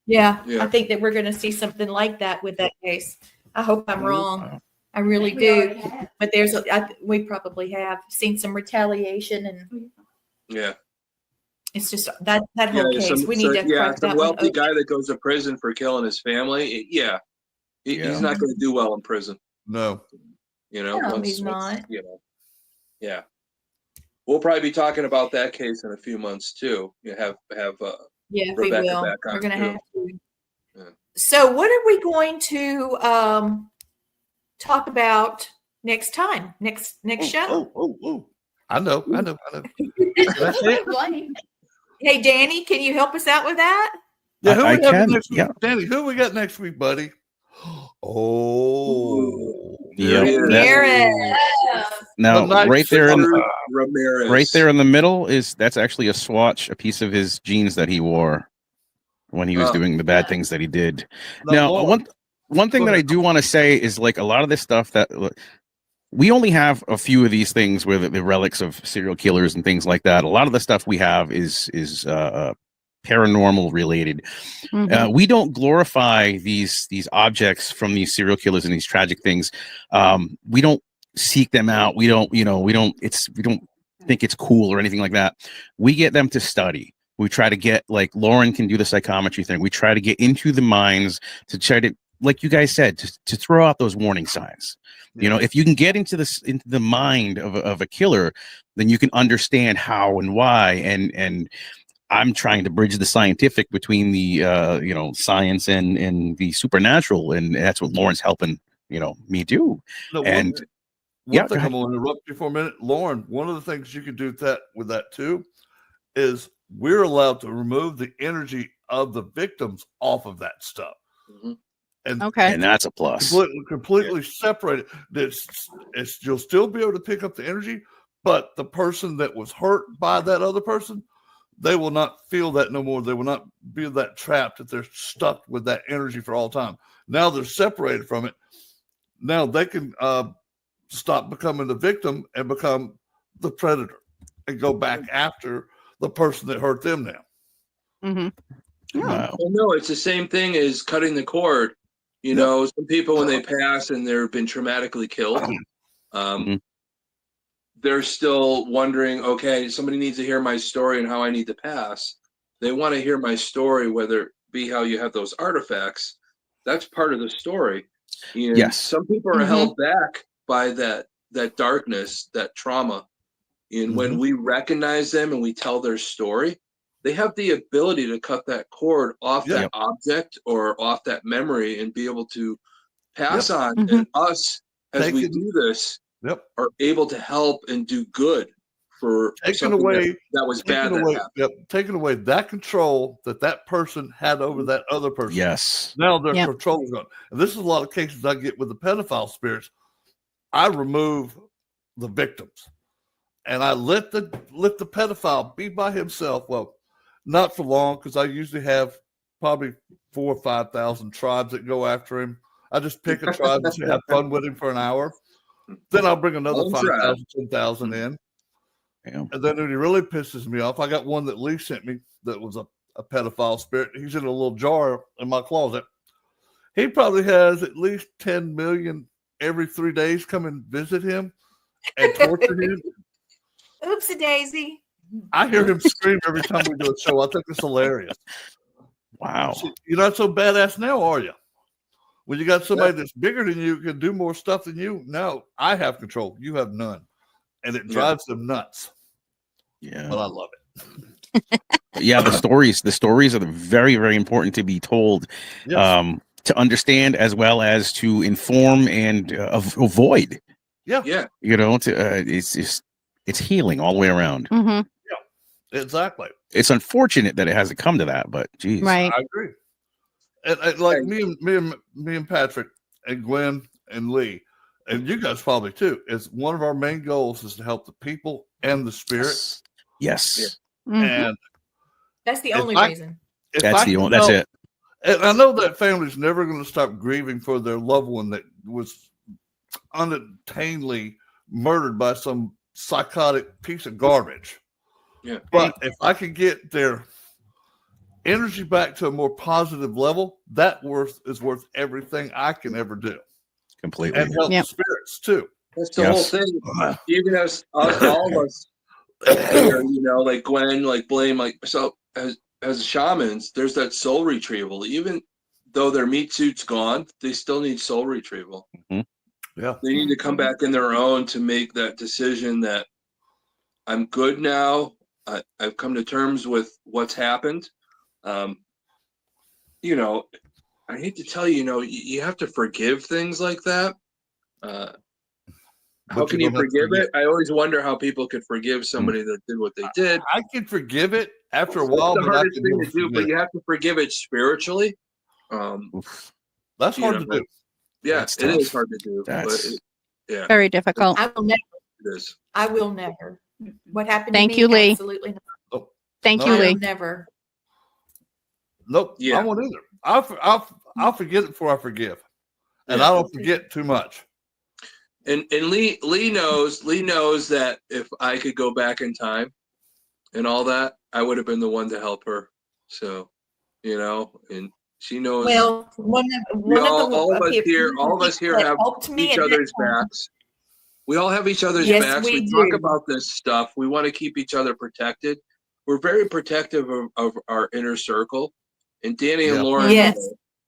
Yeah, Yeah. I think that we're going to see something like that with that case. I hope I'm wrong. I really We already do. have. But we probably have seen some retaliation, and Yeah. it's just that whole case. We need to crack some that one wealthy open. guy that goes to prison for killing his family. He's not going to do well in prison. No. No, he's not. Yeah. We'll probably be talking about that case in a few months too. You have Yeah, we Rebecca will. back on We're going to too. have to. Yeah. So, what are we going to talk about next time? Next show? Oh. I know. Blame. Hey, Danny, can you help us out with that? Yeah, who I we have can, next week? yeah. Danny, who we got next week, buddy? Oh. Yeah. There he is. Perez. Now, The right there in Richard Ramirez. right there in the middle that's actually a swatch, a piece of his jeans that he wore when he was doing the bad things that he did. Now, one thing that I do want to say is, like, a lot of this stuff that we only have a few of these things where the relics of serial killers and things like that. A lot of the stuff we have is paranormal related. We don't glorify these objects from these serial killers and these tragic things. We don't seek them out. We don't think it's cool or anything like that. We get them to study. We try to get, like Lauren can do the psychometry thing. We try to get into the minds to try to, like you guys said, to throw out those warning signs. If you can get into the mind of a killer, then you can understand how and why. And I'm trying to bridge the scientific between the science and the supernatural, and that's what Lauren's helping me do. No, And one thing I'm going to interrupt you for a minute, Lauren. One of the things you can do with that too is we're allowed to remove the energy of the victims off of that stuff. Mm-hmm. And that's a plus. Completely separated. You'll still be able to pick up the energy, but the person that was hurt by that other person, they will not feel that no more. They will not be that trapped that they're stuck with that energy for all time. Now they're separated from it. Now they can stop becoming the victim and become the predator and go back after the person that hurt them now. Wow. Well, no, it's the same thing as cutting the cord. Some people, when they pass and they've been traumatically killed, they're still wondering, okay, somebody needs to hear my story and how I need to pass. They want to hear my story, whether it be how you have those artifacts. That's part of the story. Yes. Some people are held back by that darkness, that trauma. And when we recognize them and we tell their story, they have the ability to cut that cord off that object or off that memory and be able to pass on. And us, as we do this, are able to help and do good for taking away that was bad. Taking away that control that person had over that other person. Yes. Now their control is gone. And this is a lot of cases I get with the pedophile spirits. I remove the victims and I let the pedophile be by himself. Well, not for long, because I usually have probably 4,000 or 5,000 tribes that go after him. I just pick a tribe and have fun with him for an hour. Then I'll bring another 5,000, 10,000 in. Yeah. And then when he really pisses me off, I got one that Lee sent me that was a pedophile spirit. He's in a little jar in my closet. He probably has at least 10 million every 3 days come and visit him and torture him. Oopsie daisy. I hear him scream every time we do a show. I think it's hilarious. Wow. See, you're not so badass now, are you? When you got somebody that's bigger than you, can do more stuff than you. Now I have control. You have none, and it drives them nuts. Yeah. But I love it. Yeah, the stories are very, very important to be told, Yes. to understand as well as to inform and avoid. Yeah. Yeah. You know, it's healing all the way around. Mhm. Exactly. It's unfortunate that it hasn't come to that, but geez. Right. I agree. And like me and Patrick and Glenn and Lee, and you guys probably too, is one of our main goals is to help the people and the spirit. Yes. Mhm. And That's the If only I- reason. if That's I the can only. That's help- it. And I know that family's never going to stop grieving for their loved one that was unattainably murdered by some psychotic piece of garbage. Yeah. But if I could get their energy back to a more positive level, that is worth everything I can ever do. Completely. And help Yep. the spirits too. That's the whole Yes. thing. Even as all of us here, you know, like Gwen, like Blame, like so as shamans, there's that soul retrieval. Even though their meat suit's gone, they still need soul retrieval. Yeah. They need to come back in their own to make that decision that I'm good now. I've come to terms with what's happened. You know, I hate to tell you, you know, you have to forgive things like that. How can you don't have to forgive forget. it? I always wonder how people could forgive somebody that did what they did. I can forgive it after a It's while, the but I hardest can thing never to do, forget but it. you have to forgive it spiritually. Oof. That's you hard know, to do. Yeah, That's it is tough. hard to do. That's- Yeah, Very difficult. I will never. it is. I will never. What happened Thank to me? you, Lee. Absolutely not. Oh, Thank No, you, I Lee. will never. nope. Yeah. I won't either. I'll forget it before I forgive, and Yeah. I don't forget too much. And Lee knows that if I could go back in time and all that, I would have been the one to help her. So, you know, and she knows. Well, one of the all of us people here that have helped me each at that other's time. backs. We all have each other's Yes, backs. we talk do. about this stuff. We want to keep each other protected. We're very protective of our inner circle. And Danny and Yeah. Lauren Yes.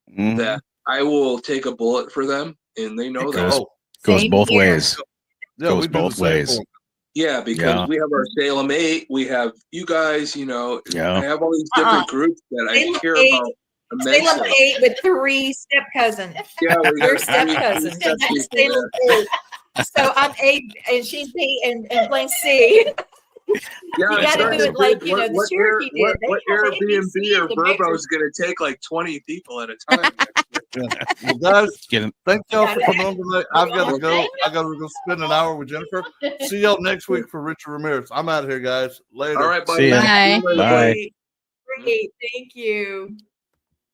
know Mhm. that I will take a bullet for them, and they know It that. goes- Oh, Goes Same both here. ways. yeah, Goes we do the both same ways. for 'em. Yeah, because Yeah. we have our Salem 8, we have you guys, you know, Yeah. I have all these different groups that I Salem care 8 about Salem immensely. 8 with 3 step cousins. Yeah, we We're got step three cousins. step That's people Salem there. 8. So I'm A and she's B and Blaine C. Yeah, You I'm gotta starting do to it like, think you know, the Cherokee did. They what have Airbnb ABC or in the Verbo marriage. is going to take like 20 people at a time. Yeah. Well, guys, Get 'em- thank y'all for Got it. coming on tonight. I've got to go. I got to go spend an hour with Jennifer. See y'all next week for Richard Ramirez. I'm out of here, guys. Later. All right, buddy. See ya. Bye. Bye. Great. Thank you.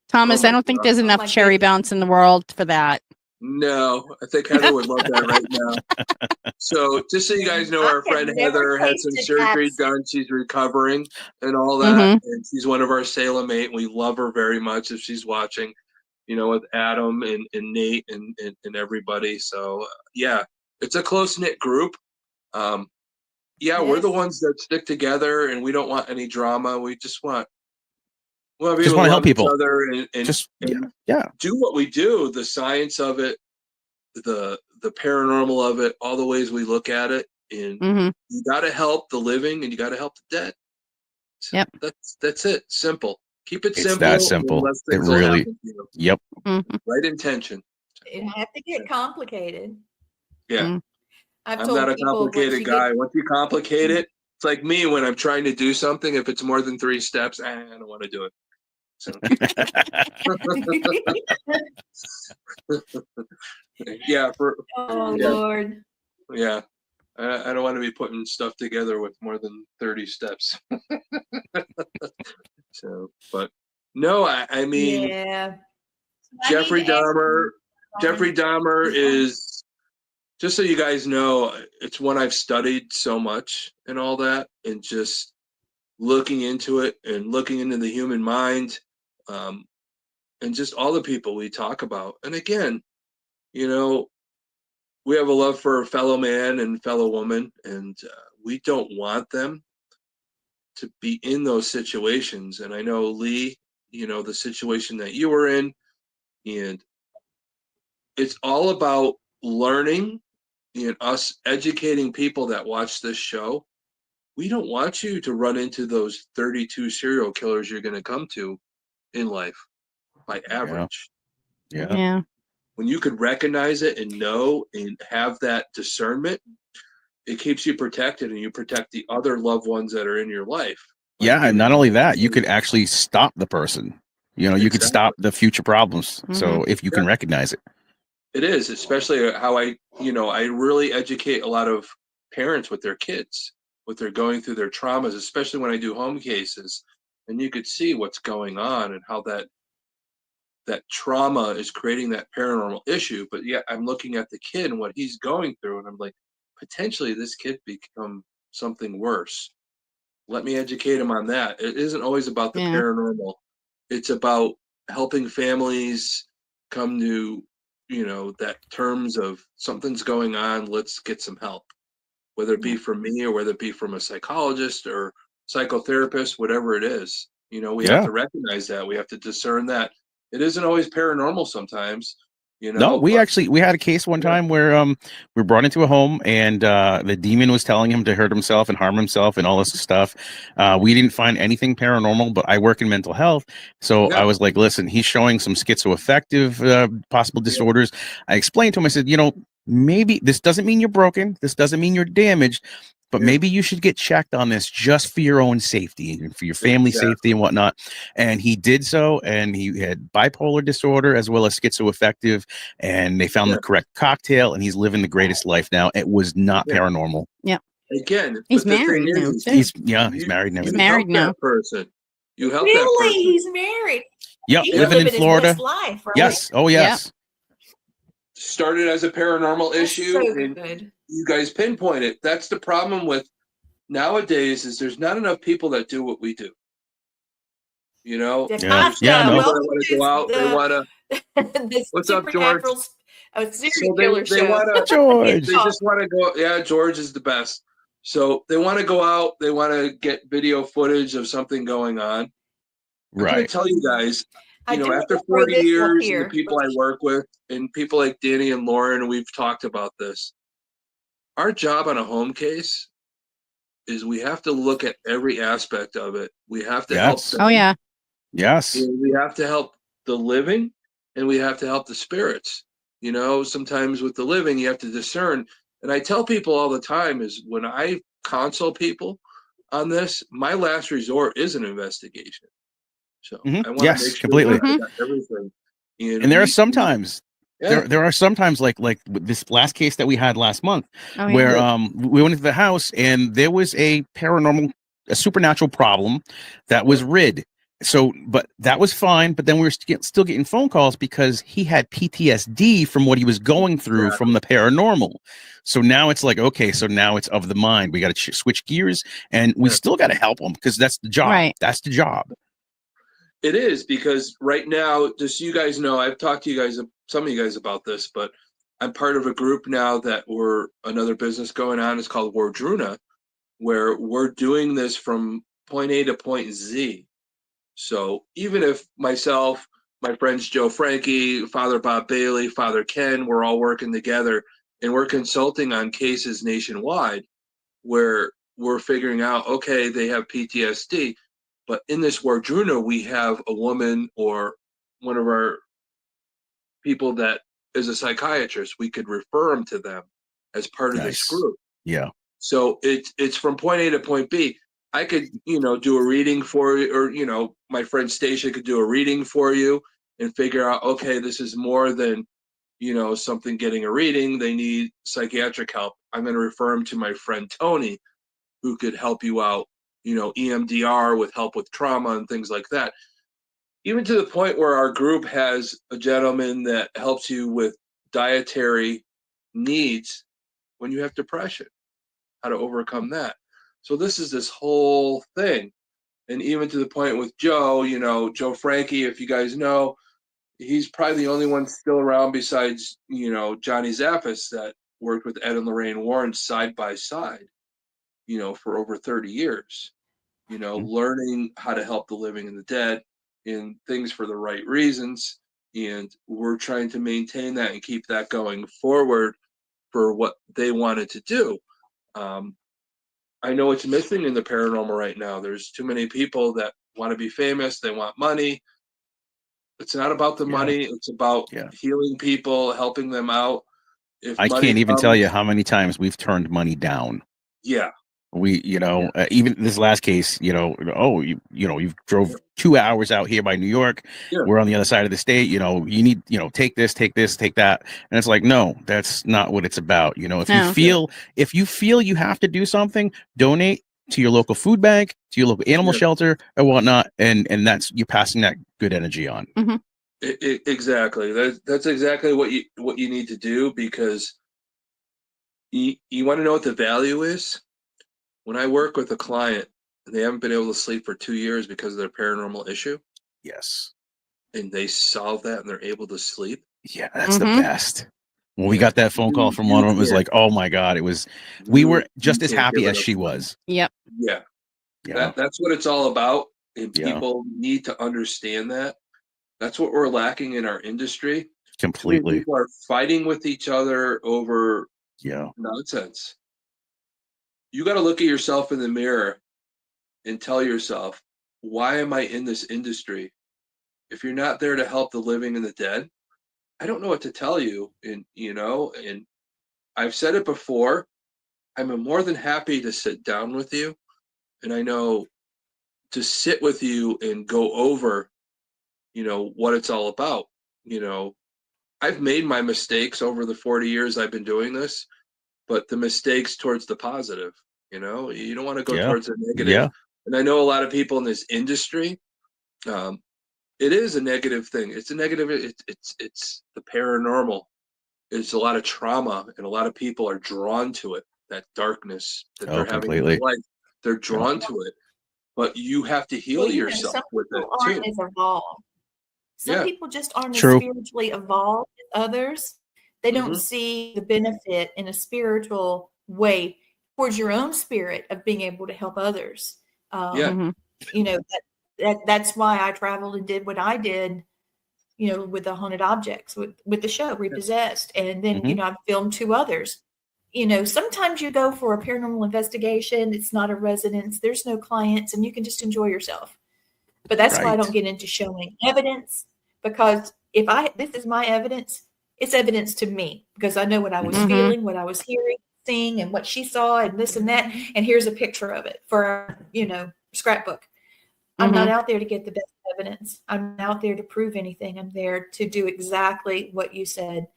Thomas, Oh I my don't think God. there's Oh enough my cherry goodness. bounce in the world for that. No, I think Heather would love that right now. So, just so you guys know, I our have friend never Heather had some tasted surgery abs- done. She's recovering and all that. Mhm. And she's one of our Salem 8. We love her very much if she's watching, you know, with Adam and Nate and everybody. So, yeah, it's a close knit group. Yeah, we're the Yes. ones that stick together and we don't want any drama. We just want to be Just able wanna to help love each people. other and Just yeah. do what we do, the science of it, the paranormal of it, all the ways we look at it. And Mhm. you got to help the living and you got to help the dead. So Yep. That's it. Simple. Keep it It's simple. that and simple. less It things will really- happen to you. Yep. Mhm. Right intention. It have to get complicated. Yeah. Mm. I've I'm told not a people once complicated you guy. get Once you complicate it, it's like me when I'm trying to do something. If it's more than 3 steps, I don't want to do it. So, yeah, oh Yeah. Lord. yeah. I don't want to be putting stuff together with more than 30 steps. So, but no, I mean, Yeah. Jeffrey Dahmer. Jeffrey Dahmer. Dahmer is, just so you guys know, it's one I've studied so much and all that, and just looking into it and looking into the human mind, and just all the people we talk about. And again, you know, we have a love for a fellow man and fellow woman, and we don't want them to be in those situations. And I know Lee, the situation that you were in. And it's all about learning and us educating people that watch this show. We don't want you to run into those 32 serial killers you're going to come to in life by average. Yeah. Yeah. When you could recognize it and know and have that discernment, it keeps you protected, and you protect the other loved ones that are in your life. Yeah, and not only that, you could actually stop the person. You could stop the future problems. So if you can recognize it. It is, especially how I really educate a lot of parents with their kids, what they're going through, their traumas, especially when I do home cases, and you could see what's going on and how that trauma is creating that paranormal issue. But yet I'm looking at the kid and what he's going through, and I'm like, potentially this kid become something worse. Let me educate him on that. It isn't always about the paranormal. It's about helping families come to, that terms of something's going on. Let's get some help, whether it be from me or whether it be from a psychologist or psychotherapist, whatever it is. We have to recognize that. We have to discern that it isn't always paranormal sometimes. No, we had a case one time where we were brought into a home, and the demon was telling him to hurt himself and harm himself and all this stuff. We didn't find anything paranormal, but I work in mental health, so I was like, listen, he's showing some schizoaffective possible disorders. I explained to him, I said, maybe this doesn't mean you're broken, this doesn't mean you're damaged, but maybe you should get checked on this just for your own safety and for your family safety and whatnot. And he did so, and he had bipolar disorder as well as schizoaffective, and they found the correct cocktail, and he's living the greatest life now. It was not paranormal. Yeah. Again, he's married now. He's married now. He's married now. That person. You help Really? that person. He's married. Yeah, He's living in his Florida. best life, right? Yes. Oh, yes. Started as a paranormal issue, so and good. you guys pinpoint it. That's the problem with nowadays, is there's not enough people that do what we do. Welcome want to go out. to They want to. the What's up, George? Serial killer they show. want to. George. They just want to go. Yeah, George is the best. So they want to go out. They want to get video footage of something going on. I'm going to tell you guys, after 40 years, and the people I work with, and people like Danny and Lauren, we've talked about this. Our job on a home case is we have to look at every aspect of it. We have to help them. Oh, yeah. Yes. We have to help the living, and we have to help the spirits. Sometimes with the living, you have to discern. And I tell people all the time is when I consult people on this, my last resort is an investigation. So I want to make sure completely. that I got everything. And there are sometimes there are sometimes like this last case that we had last month where we went into the house and there was a supernatural problem that was rid. So, but that was fine. But then we were still getting phone calls because he had PTSD from what he was going through from the paranormal. So now it's like, okay, so now it's of the mind. We got to switch gears, and we still got to help him because that's the job. Right. That's the job. It is, because right now, just so you guys know, I've talked to you guys, some of you guys about this, but I'm part of a group now that we're another business going on. It's called Wardruna, where we're doing this from point A to point Z. So even if myself, my friends Joe Frankie, Father Bob Bailey, Father Ken, we're all working together and we're consulting on cases nationwide where we're figuring out, okay, they have PTSD. But in this Wardruna, we have a woman or one of our people that is a psychiatrist. We could refer them to them as part of this group. Yeah. So it's from point A to point B. I could, do a reading for you, or, my friend Stacia could do a reading for you and figure out, okay, this is more than, something getting a reading. They need psychiatric help. I'm going to refer them to my friend Tony, who could help you out, EMDR with help with trauma and things like that. Even to the point where our group has a gentleman that helps you with dietary needs when you have depression, how to overcome that. So this is this whole thing. And even to the point with Joe, Joe Frankie, if you guys know, he's probably the only one still around besides, Johnny Zappis that worked with Ed and Lorraine Warren side by side, for over 30 years, learning how to help the living and the dead. in things for the right reasons. And we're trying to maintain that and keep that going forward for what they wanted to do. I know it's missing in the paranormal right now. There's too many people that want to be famous. They want money. It's not about the money. It's about healing people, helping them out. If I money can't even comes, tell you how many times we've turned money down. Yeah. We, even this last case, you drove 2 hours out here by New York. Yeah. We're on the other side of the state. You need, take this, take that. And it's like, no, that's not what it's about. If you feel you have to do something, donate to your local food bank, to your local animal shelter or whatnot. And that's, you're passing that good energy on. Mm-hmm. Exactly. That's exactly what you need to do, because you want to know what the value is. When I work with a client and they haven't been able to sleep for 2 years because of their paranormal issue. Yes. And they solve that and they're able to sleep. Yeah, that's the best. When we got that phone call from one of them, it was like, oh my God, we were just as happy as she was. Yep. Yeah. That's what it's all about. And people need to understand that. That's what we're lacking in our industry. Completely. People are fighting with each other over nonsense. You got to look at yourself in the mirror and tell yourself, why am I in this industry? If you're not there to help the living and the dead, I don't know what to tell you. And I've said it before, I'm more than happy to sit down with you. And I know to sit with you and go over, what it's all about. I've made my mistakes over the 40 years I've been doing this, but the mistakes towards the positive, you don't want to go towards the negative. Yeah. And I know a lot of people in this industry, it is a negative thing. It's a negative. It's the paranormal. It's a lot of trauma, and a lot of people are drawn to it. That darkness that they're having in their life, they're drawn to it. But you have to heal yourself some with it people aren't too. as evolved. Some people just aren't as True. spiritually evolved as others. They don't see the benefit in a spiritual way towards your own spirit of being able to help others. That's why I traveled and did what I did, with the haunted objects, with the show Repossessed. And then, I've filmed 2 others. Sometimes you go for a paranormal investigation. It's not a residence. There's no clients and you can just enjoy yourself. But that's why I don't get into showing evidence, because this is my evidence, it's evidence to me, because I know what I was feeling, what I was hearing, seeing, and what she saw, and this and that. And here's a picture of it for our, scrapbook. I'm not out there to get the best evidence. I'm not out there to prove anything. I'm there to do exactly what you said.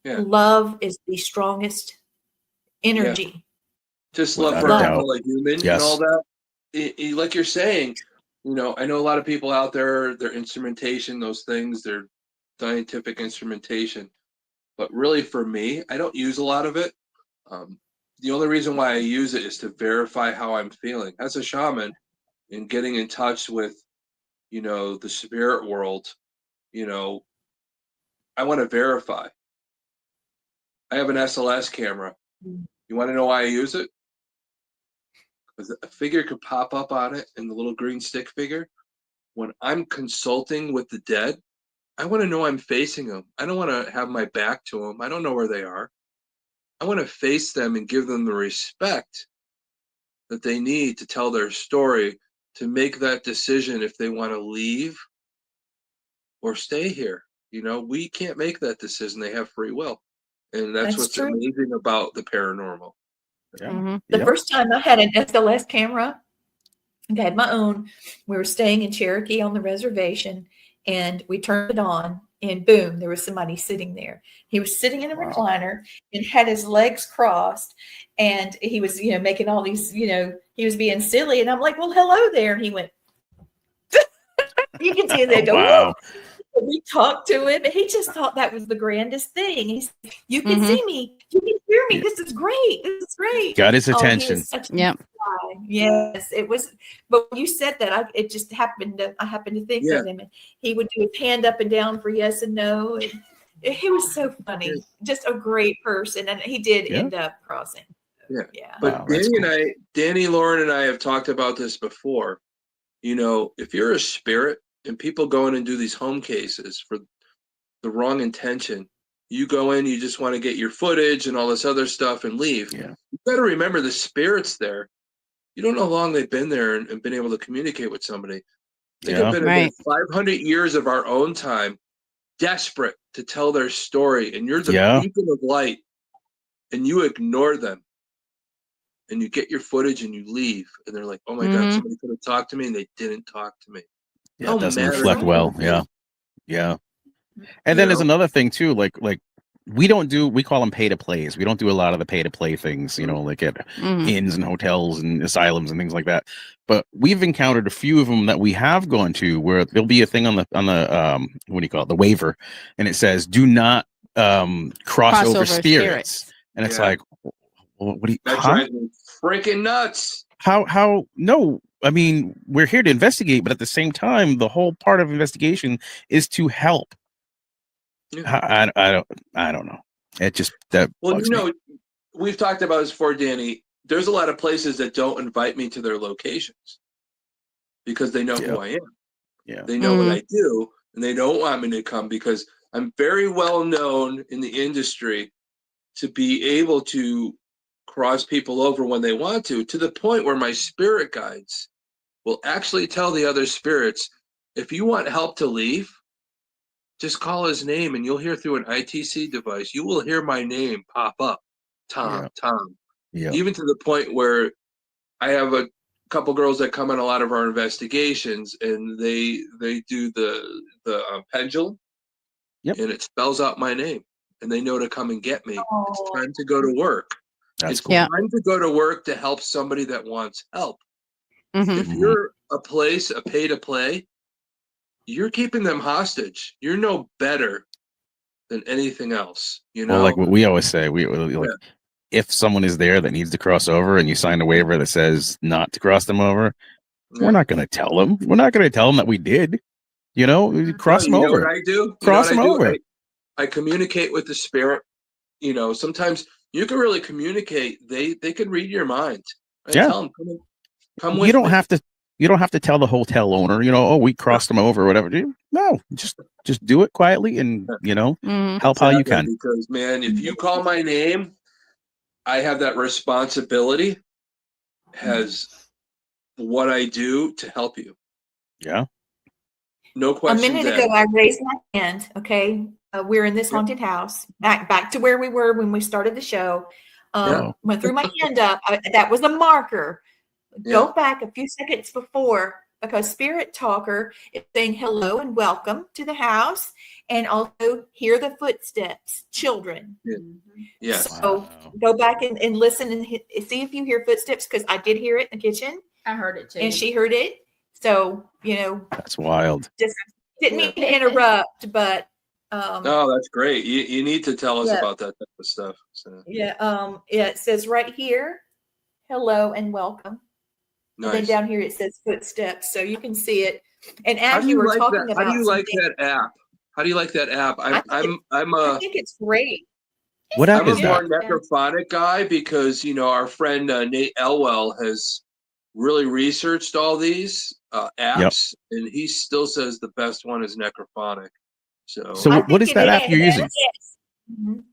Yeah. Love is the strongest energy. Yeah. Just love for a fellow human and all that. Like you're saying, I know a lot of people out there, their instrumentation, those things, their scientific instrumentation. But really for me, I don't use a lot of it. The only reason why I use it is to verify how I'm feeling. As a shaman and getting in touch with, the spirit world, I want to verify. I have an SLS camera. You want to know why I use it? Because a figure could pop up on it, and the little green stick figure. When I'm consulting with the dead, I want to know I'm facing them. I don't want to have my back to them. I don't know where they are. I want to face them and give them the respect that they need to tell their story, to make that decision if they want to leave or stay here. We can't make that decision. They have free will. And that's what's true. Amazing about the paranormal. The first time I had an SLS camera, I had my own. We were staying in Cherokee on the reservation, and we turned it on, and boom, there was somebody sitting there. He was sitting in a recliner and had his legs crossed, and he was, making all these, he was being silly, and I'm like, well, hello there. And he went, you can see they go, wow. We talked to him, and he just thought that was the grandest thing. He said, you can see me, you can hear me. This is great. This is great. Got his attention. Yes, it was. But when you said that, it just happened. I happened to think of him, and he would do his hand up and down for yes and no. And he was so funny, just a great person, and he did end up crossing. Yeah. But Danny, Lauren, and I have talked about this before. If you're a spirit and people go in and do these home cases for the wrong intention. You go in, you just want to get your footage and all this other stuff and leave. Yeah. You got to remember the spirits there. You don't know how long they've been there and been able to communicate with somebody. They could have been Right. 500 years of our own time, desperate to tell their story, and you're the Yeah. beacon of light, and you ignore them, and you get your footage and you leave, and they're like, "Oh my God, Mhm. somebody could have talked to me, and they didn't talk to me." Yeah, How it doesn't mad reflect are well. you? Yeah. Yeah. And You then there's know? another thing too, like we call them pay to plays. We don't do a lot of the pay to play things, you know, like at Mhm. inns and hotels and asylums and things like that. But we've encountered a few of them that we have gone to where there'll be a thing on the what do you call it, the waiver, and it says do not cross over spirits. And it's Yeah. like, well, what do you? That Huh? drives me freaking nuts. How? No, I mean we're here to investigate, but at the same time, the whole part of investigation is to help. Yeah. I don't know. It just that Well, bugs you me. know, we've talked about this before, Danny. There's a lot of places that don't invite me to their locations because they know Yeah. who I am. Yeah. They know what I do, and they don't want me to come because I'm very well known in the industry to be able to cross people over when they want to the point where my spirit guides will actually tell the other spirits, if you want help to leave, just call his name and you'll hear through an ITC device, you will hear my name pop up. Tom, Yeah. Tom. Yeah. Even to the point where I have a couple girls that come in a lot of our investigations and they do the pendulum. Yep. And it spells out my name and they know to come and get me. It's Oh. time to go to work. That's It's cool. Yeah. time to go to work to help somebody that wants help. Mhm. If you're a place, a pay to play, you're keeping them hostage. You're no better than anything else. You Well, know? like what we always say, we like if someone is there that needs to cross over and you sign a waiver that says not to cross them over, Yeah. we're not going to tell them. We're not going to tell them that we did. You know, we cross them You know over. what I do? You know Cross what I them do? over. I communicate with the spirit. You know, sometimes you can really communicate. They can read your mind. I Yeah. tell them, come with You don't me. have to. You don't have to tell the hotel owner. You know, oh, we crossed them over or whatever. No, just do it quietly and Mhm. help how you Exactly, can. because man, if you call my name, I have that responsibility as what I do to help you. Yeah. No A questions minute asked. ago, I raised my hand. Okay, we're in this Yep. haunted house. Back to where we were when we started the show. Yeah. Went through my hand up. That was a marker. Yeah. Go back a few seconds before because Spirit Talker is saying hello and welcome to the house, and also hear the footsteps, children. Yes. So Wow. go back and listen and see if you hear footsteps because I did hear it in the kitchen I heard it too. and she heard it. So That's wild. just didn't mean to interrupt, but Oh, that's great. You need to tell us Yeah. about that type of stuff. So, it says right here, hello and welcome. And then nice. down here it says footsteps, so you can see it. And How as do you you were like talking that? about How do you like something, that app? How do you like that app? I I'm think it's great. What app I'm a is more that? necrophonic guy because our friend Nate Elwell has really researched all these apps, and he still says the best one is necrophonic. So, So I what think is it that app you're using? Yes. Mhm.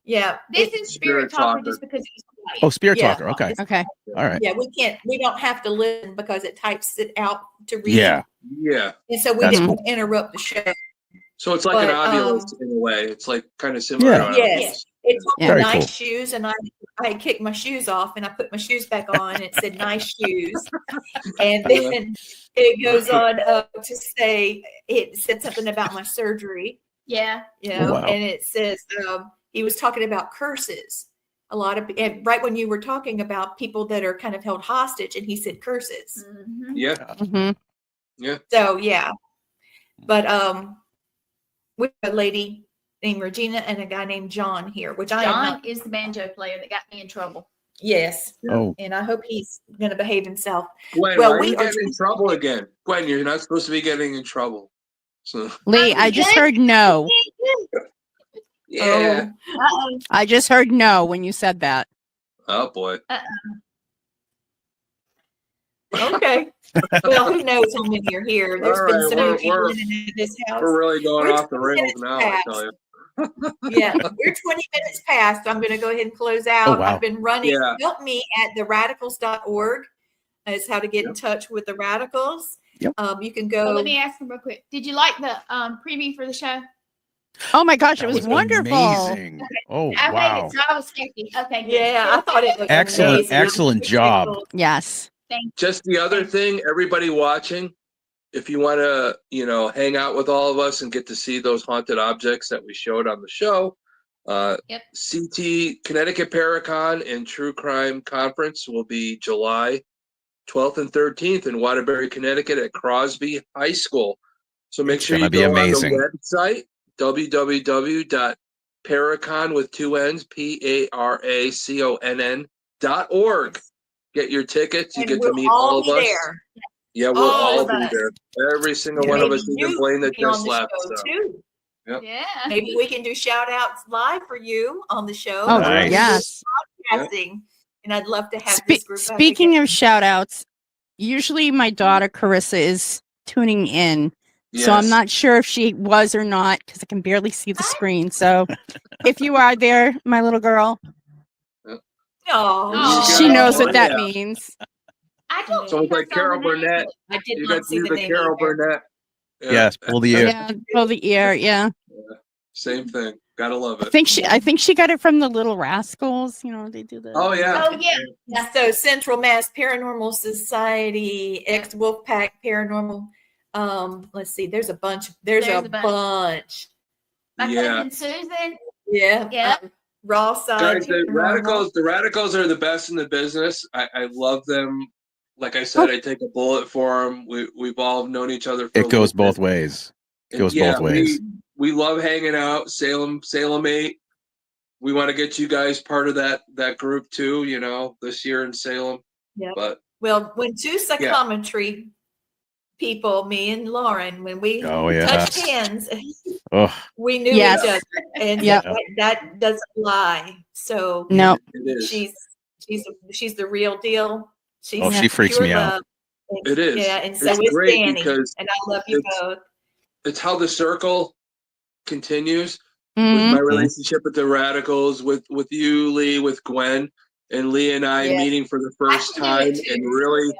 Yeah, This is Spirit Talker just because it's quiet. Oh, Spirit Yeah. Talker. Okay. Okay. All right. yeah, we don't have to listen because it types it out to read. Yeah. yeah. And so we That's didn't cool. interrupt the show. So it's like an But, Ovilus in a way. It's like kind of similar Yeah. to an Yes. Ovilus. It told me Very nice cool. shoes, and I kicked my shoes off, and I put my shoes back on. It said nice shoes, and then it goes on to say it said something about my surgery, Yeah. Oh, wow. and it says he was talking about curses. A lot of and right when you were talking about people that are kind of held hostage, and he said curses. Mhm. Yeah. Mhm. So yeah, but we have a lady named Regina and a guy named John here, which I am John not. is the banjo player that got me in trouble. Yes, Oh, and I hope he's going to behave himself. Gwen, Well, why are we you are getting in trouble again? Gwen, you're not supposed to be getting in trouble. So Lee, I just heard no. yeah. Uh-oh. I just heard no when you said that. Oh boy. Okay. Well, who knows how many are here? There's All been right, so many we're- people we're- in and out of this house. We're really going We're off the 20 rails minutes now, I tell you. Yeah, we're 20 minutes past. I'm going to go ahead and close out. wow. I've been running. Yeah. Help me at theradicals.org is how to get in touch with the Radikals. Yep. You can So go. let me ask them real quick. Did you like the preview for the show? Oh my gosh, it That was was wonderful. amazing. Oh, I made wow. it, so I was skeptic. Okay, good. Yeah, I thought it was Excellent, amazing. excellent job. Yes. Just the other thing, everybody watching, if you want to, hang out with all of us and get to see those haunted objects that we showed on the show, Yep. CT Connecticut Paracon and True Crime Conference will be July 12th and 13th in Waterbury, Connecticut at Crosby High School. So make It's sure you gonna be go amazing. on the website, www.paracon with two N's, PARACONN.org. Get your tickets. You And get we'll to meet all of be us. there. Yeah, we'll All all of be us. there. Every single Yeah. one of Maybe us, you even Blaine that can be on just the left. show So. too. Yep. Yeah. Maybe we can do shout outs live for you on the show. Oh, Nice. yes. Podcasting. And I'd love to have this group back Speaking again. of shout outs, usually my daughter Carissa is tuning in. So I'm Yes. not sure if she was or not because I can barely see the screen. So if you are there, my little girl, Oh, she knows Oh, what that yeah. means. I don't So see it's like her Carol on her name. Burnett. I did You not got to see do the the name Carol either. Burnett. Yeah. Yes, pull the ear. Yeah, pull the ear. Yeah, Same thing. Gotta love I it. think she got it from the Little Rascals. You know, they do that. Oh, yeah. Oh yeah. Yeah. So Central Mass Paranormal Society, ex Wolfpack Paranormal. Let's see, there's a bunch. There's a bunch. My Yeah. cousin Susan. Yeah. Yeah. Raw side. Guys, the Radikals are the best in the business. I love them. Like I said, I take a bullet for them. We've all known each other for a It goes little both bit. ways. It And goes both ways. We love hanging out. Salem 8. We want to get you guys part of that group too, this year in Salem. Yeah. But Well, when two psychometry people, me and Lauren, when we Oh, yeah. touched hands, Oh, we knew Yes. each other, and Yep. that doesn't lie. So No. it is. she's the real deal. She's Oh, she freaks pure me out. love. And- It is. Yeah, and so It's is great Danny, because and I love you it's- both. it's how the circle continues Mhm. with my relationship with the Radikals, with you, Lee, with Gwen, and Lee and I Yes. meeting for the first I can do time, it too. and really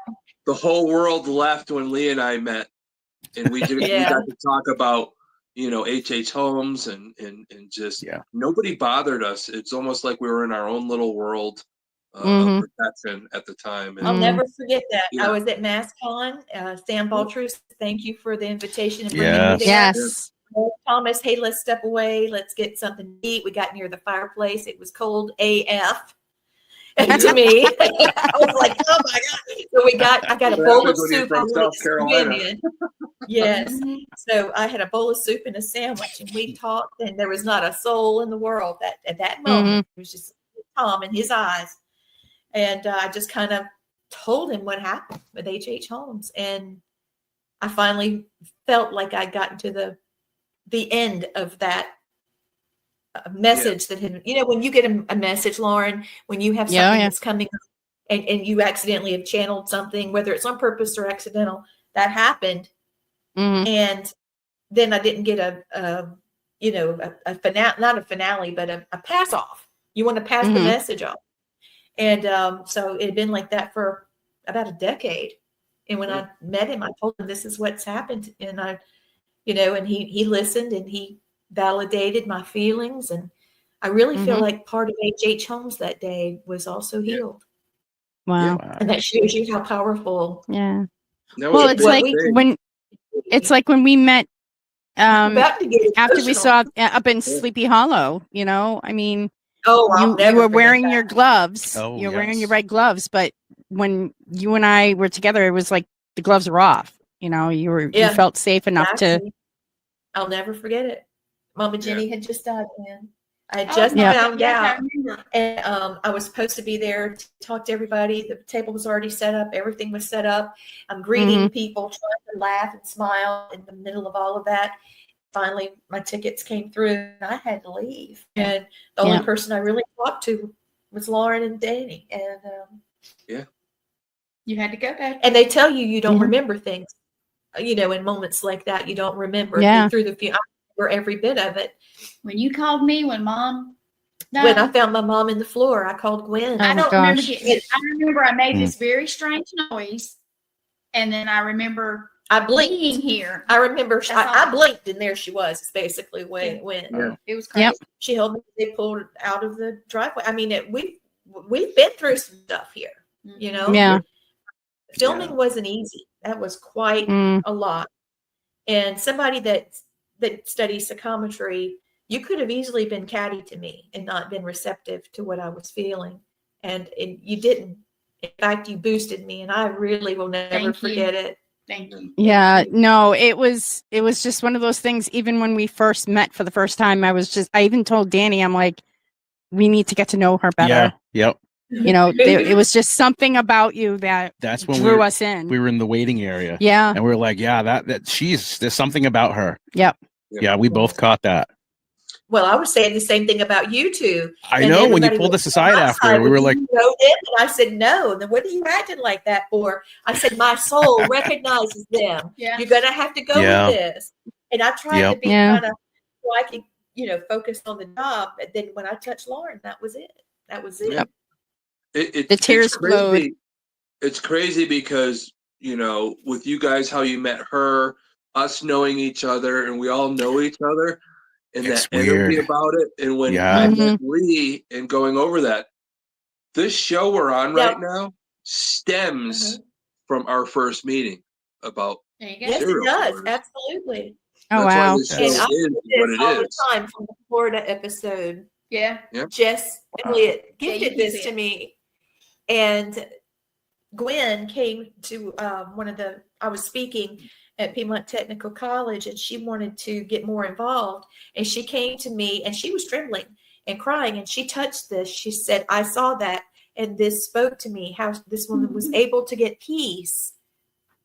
the whole world left when Lee and I met, and we Yeah. got to talk about H.H. Holmes and just Yeah. nobody bothered us. It's almost like we were in our own little world Mhm. of protection at the time. And I'll Mm. never forget that. Yeah. I was at MassCon. Sam Baltrus, thank you for the invitation and bringing Yes. me there. Yes. Thomas, hey, let's step away. Let's get something to eat. We got near the fireplace. It was cold AF to me. I was like, oh my God. So I got a What bowl of happens when you're soup. from I wanted South to swim Carolina? in. Yes. So I had a bowl of soup and a sandwich, and we talked, and there was not a soul in the world that at that moment. It was just Tom in his eyes. And I just kind of told him what happened with H.H. Holmes. And I finally felt like I'd gotten to the end of that message that had, when you get a message, Lauren, when you have something that's coming up and you accidentally have channeled something, whether it's on purpose or accidental, that happened. Mhm. And then I didn't get a finale, not a finale, but a pass off. You want to pass the message off. And so it had been like that for about a decade. And when I met him, I told him this is what's happened. And and he listened and he validated my feelings. And I really feel like part of H.H. Holmes that day was also healed. Wow. Wow. And that shows you how powerful. Yeah. That was Well, a it's big like thing. when we met About to get after we emotional. saw up in Sleepy Hollow, I mean, I'll you never were forget wearing that. your gloves. Oh, You're wearing your yes. right gloves, but when you and I were together, it was like the gloves were off. You felt safe enough to. Exactly. I'll never forget it. Mama Jenny had just died, man. I had Oh, just Yeah. found yes, I out. remember. And I was supposed to be there to talk to everybody. The table was already set up. Everything was set up. I'm greeting people, trying to laugh and smile in the middle of all of that. Finally, my tickets came through and I had to leave. And the only person I really talked to was Lauren and Danny. And You had to go back. And they tell you don't Yeah. remember things, in moments like that, you don't remember. Yeah. Through the I remember every bit of it. When you called me, when Mom When I died, found my mom in the floor, I called Gwen. Oh I my don't remember gosh. getting it. I remember I made Mm. this very strange noise, and then I remember I blinked. being here. I remember That's I all. blinked, and there she was. It's basically when Yeah. It was crazy. Yep. she held me. They pulled her out of the driveway. I mean, we've been through some stuff here. You know, Yeah. filming wasn't easy. That was quite Mm. a lot. And somebody that studies psychometry, you could have easily been catty to me and not been receptive to what I was feeling, and you didn't. In fact, you boosted me, and I really will never Thank you. forget it. Thank you. Yeah, no, it was just one of those things. Even when we first met for the first time, I even told Danny, I'm like, we need to get to know her better. Yeah. Yep. It was just something about you that That's when drew us in. we were in the waiting area. Yeah. And we were like, yeah, that there's something about her. Yep. Yeah, we both caught that. Well, I was saying the same thing about you two. I And know when you everybody pulled was us aside on my after, side, we were "Well, like, you wrote it?" And I said, no. And then what are you acting like that for? I said, my soul recognizes them. Yeah. You're going to have to go Yeah. with this. And I tried Yep. to be Yeah. kind of, so I could, focus on the job. And then when I touched Lauren, that was it. That was it. Yep. The tears flowed. It's crazy because, with you guys, how you met her, us knowing each other, and we all know each other, and It's that energy weird. about it. And when Yeah. I met Lee and going over that, this show we're on Yeah. right now stems from our first meeting about There you go. Yes, it serial does. killers. Absolutely. Oh That's why wow. this show And is I do what this it all is. the time from the Florida episode. Yeah. Jess Elliott Yeah, you gifted keep this it. to me, and Gwen came to I was speaking at Piedmont Technical College, and she wanted to get more involved, and she came to me, and she was trembling and crying, and she touched this. She said, I saw that, and this spoke to me, how this woman was able to get peace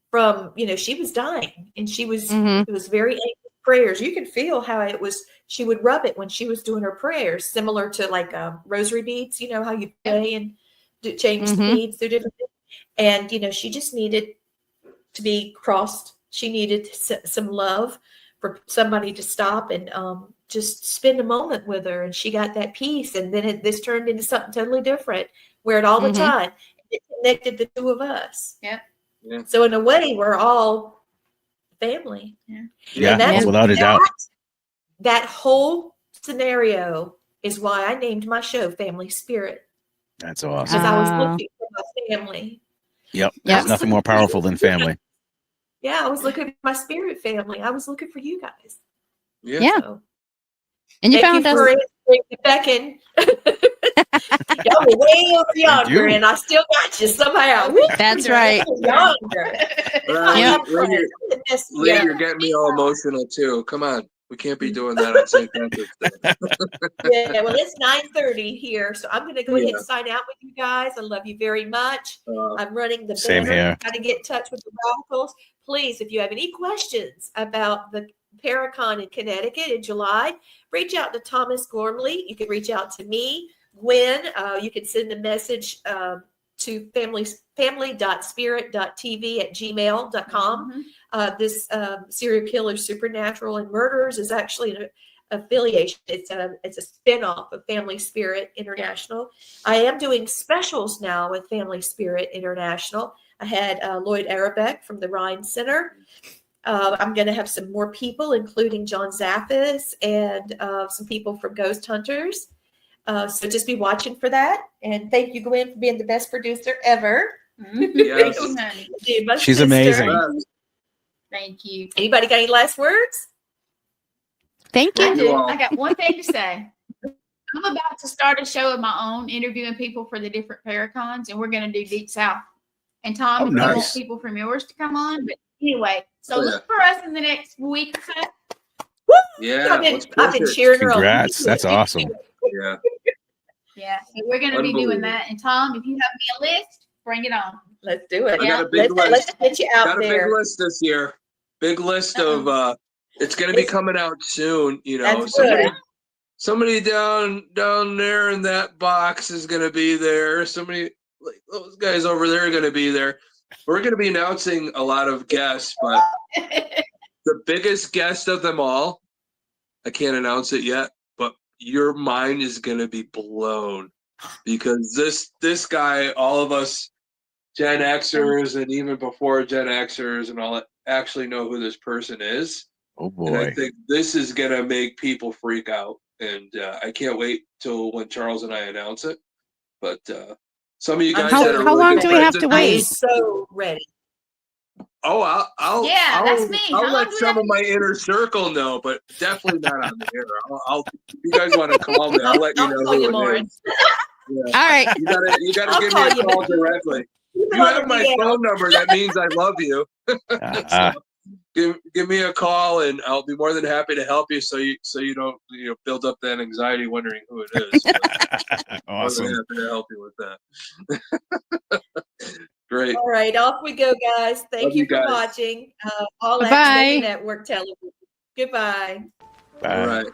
from, she was dying, and she was, Mhm. it was very anxious prayers. You could feel how it was, she would rub it when she was doing her prayers, similar to like rosary beads, how you pray and change the Mhm. beads through different things. And, she just needed to be crossed. She needed some love for somebody to stop and just spend a moment with her. And she got that peace. And then this turned into something totally different, where it all the Mhm. time, it connected the two of us. Yeah. Yeah. So in a way, we're all family. Yeah, And that's without a doubt. That whole scenario is why I named my show Family Spirit, That's awesome. because I was Ah. looking for my family. Yep. Yeah. There's nothing more powerful than family. Yeah, I was looking for my spirit family. I was looking for you guys. Yeah. Yeah. So, And you thank found you us. for answering the beckon. Y'all were way over yonder, you. and I still got you somehow. That's right. Yonder. Yep. Lee, you're getting me all emotional too. Come on. We can't be doing that on St. Patrick's Day. Yeah, well, it's 9:30 here, so I'm going to go ahead Yeah. and sign out with you guys. I love you very much. I'm running the Same banner. here. Got to get in touch with the Radikals. Please, if you have any questions about the Paracon in Connecticut in July, reach out to Thomas Gormley. You can reach out to me, Gwen. You can send a message to family.spirit.tv@gmail.com. This Serial Killer, Supernatural, and Murders is actually an affiliation. It's a spinoff of Family Spirit International. I am doing specials now with Family Spirit International. I had Lloyd Arabeck from the Rhine Center. I'm going to have some more people, including John Zaffis and some people from Ghost Hunters. So just be watching for that. And thank you, Gwen, for being the best producer ever. Yes. Thank you, honey. Dude, my She's sister. amazing. Thank you. Anybody got any last words? Thank I you. do. I got one thing to say. I'm about to start a show of my own, interviewing people for the different Paracons, and we're going to do Deep South. And Tom, Oh, if you want nice. people from yours to come on, but anyway, so Oh, yeah. look for us in the next week or so. Yeah. I've been let's push it. cheering her on. Congrats. That's awesome. Yeah. Yeah, so we're going to be doing Unbelievable. that. And Tom, if you have me a list, bring it on. Let's do it. I got a big Let's list. get you out Got a big there. list this year. Big list of it's gonna be coming out soon, That's somebody down there in that box is gonna be there. Somebody like those guys over there are gonna be there. we're going to be announcing a lot of guests, but the biggest guest of them all, I can't announce it yet, but your mind is going to be blown because this guy, all of us Gen Xers and even before Gen Xers and all that actually know who this person is. Oh And I boy. think this is going to make people freak out. And I can't wait till when Charles and I announce it. But some of you guys How- that are how really long good do we friends have to with me- wait? I'm so ready. Oh, I'll Yeah, that's me. I'll How long let do we some have of my inner circle know, but definitely not on the air. If you guys want to call me, I'll let you I'll know call who you, it Lawrence. is. Yeah. All right. You gotta I'll give me call a you, call but directly. Keep it You on have the my DL. phone number. That means I love you. Uh, Give me a call, and I'll be more than happy to help you. So you don't build up that anxiety wondering who it is. More than awesome. happy to help you with that. Great. All right, off we go, guys. Thank Love you you for guys. watching All Bye-bye. Access Network Television. Goodbye. All Bye. right.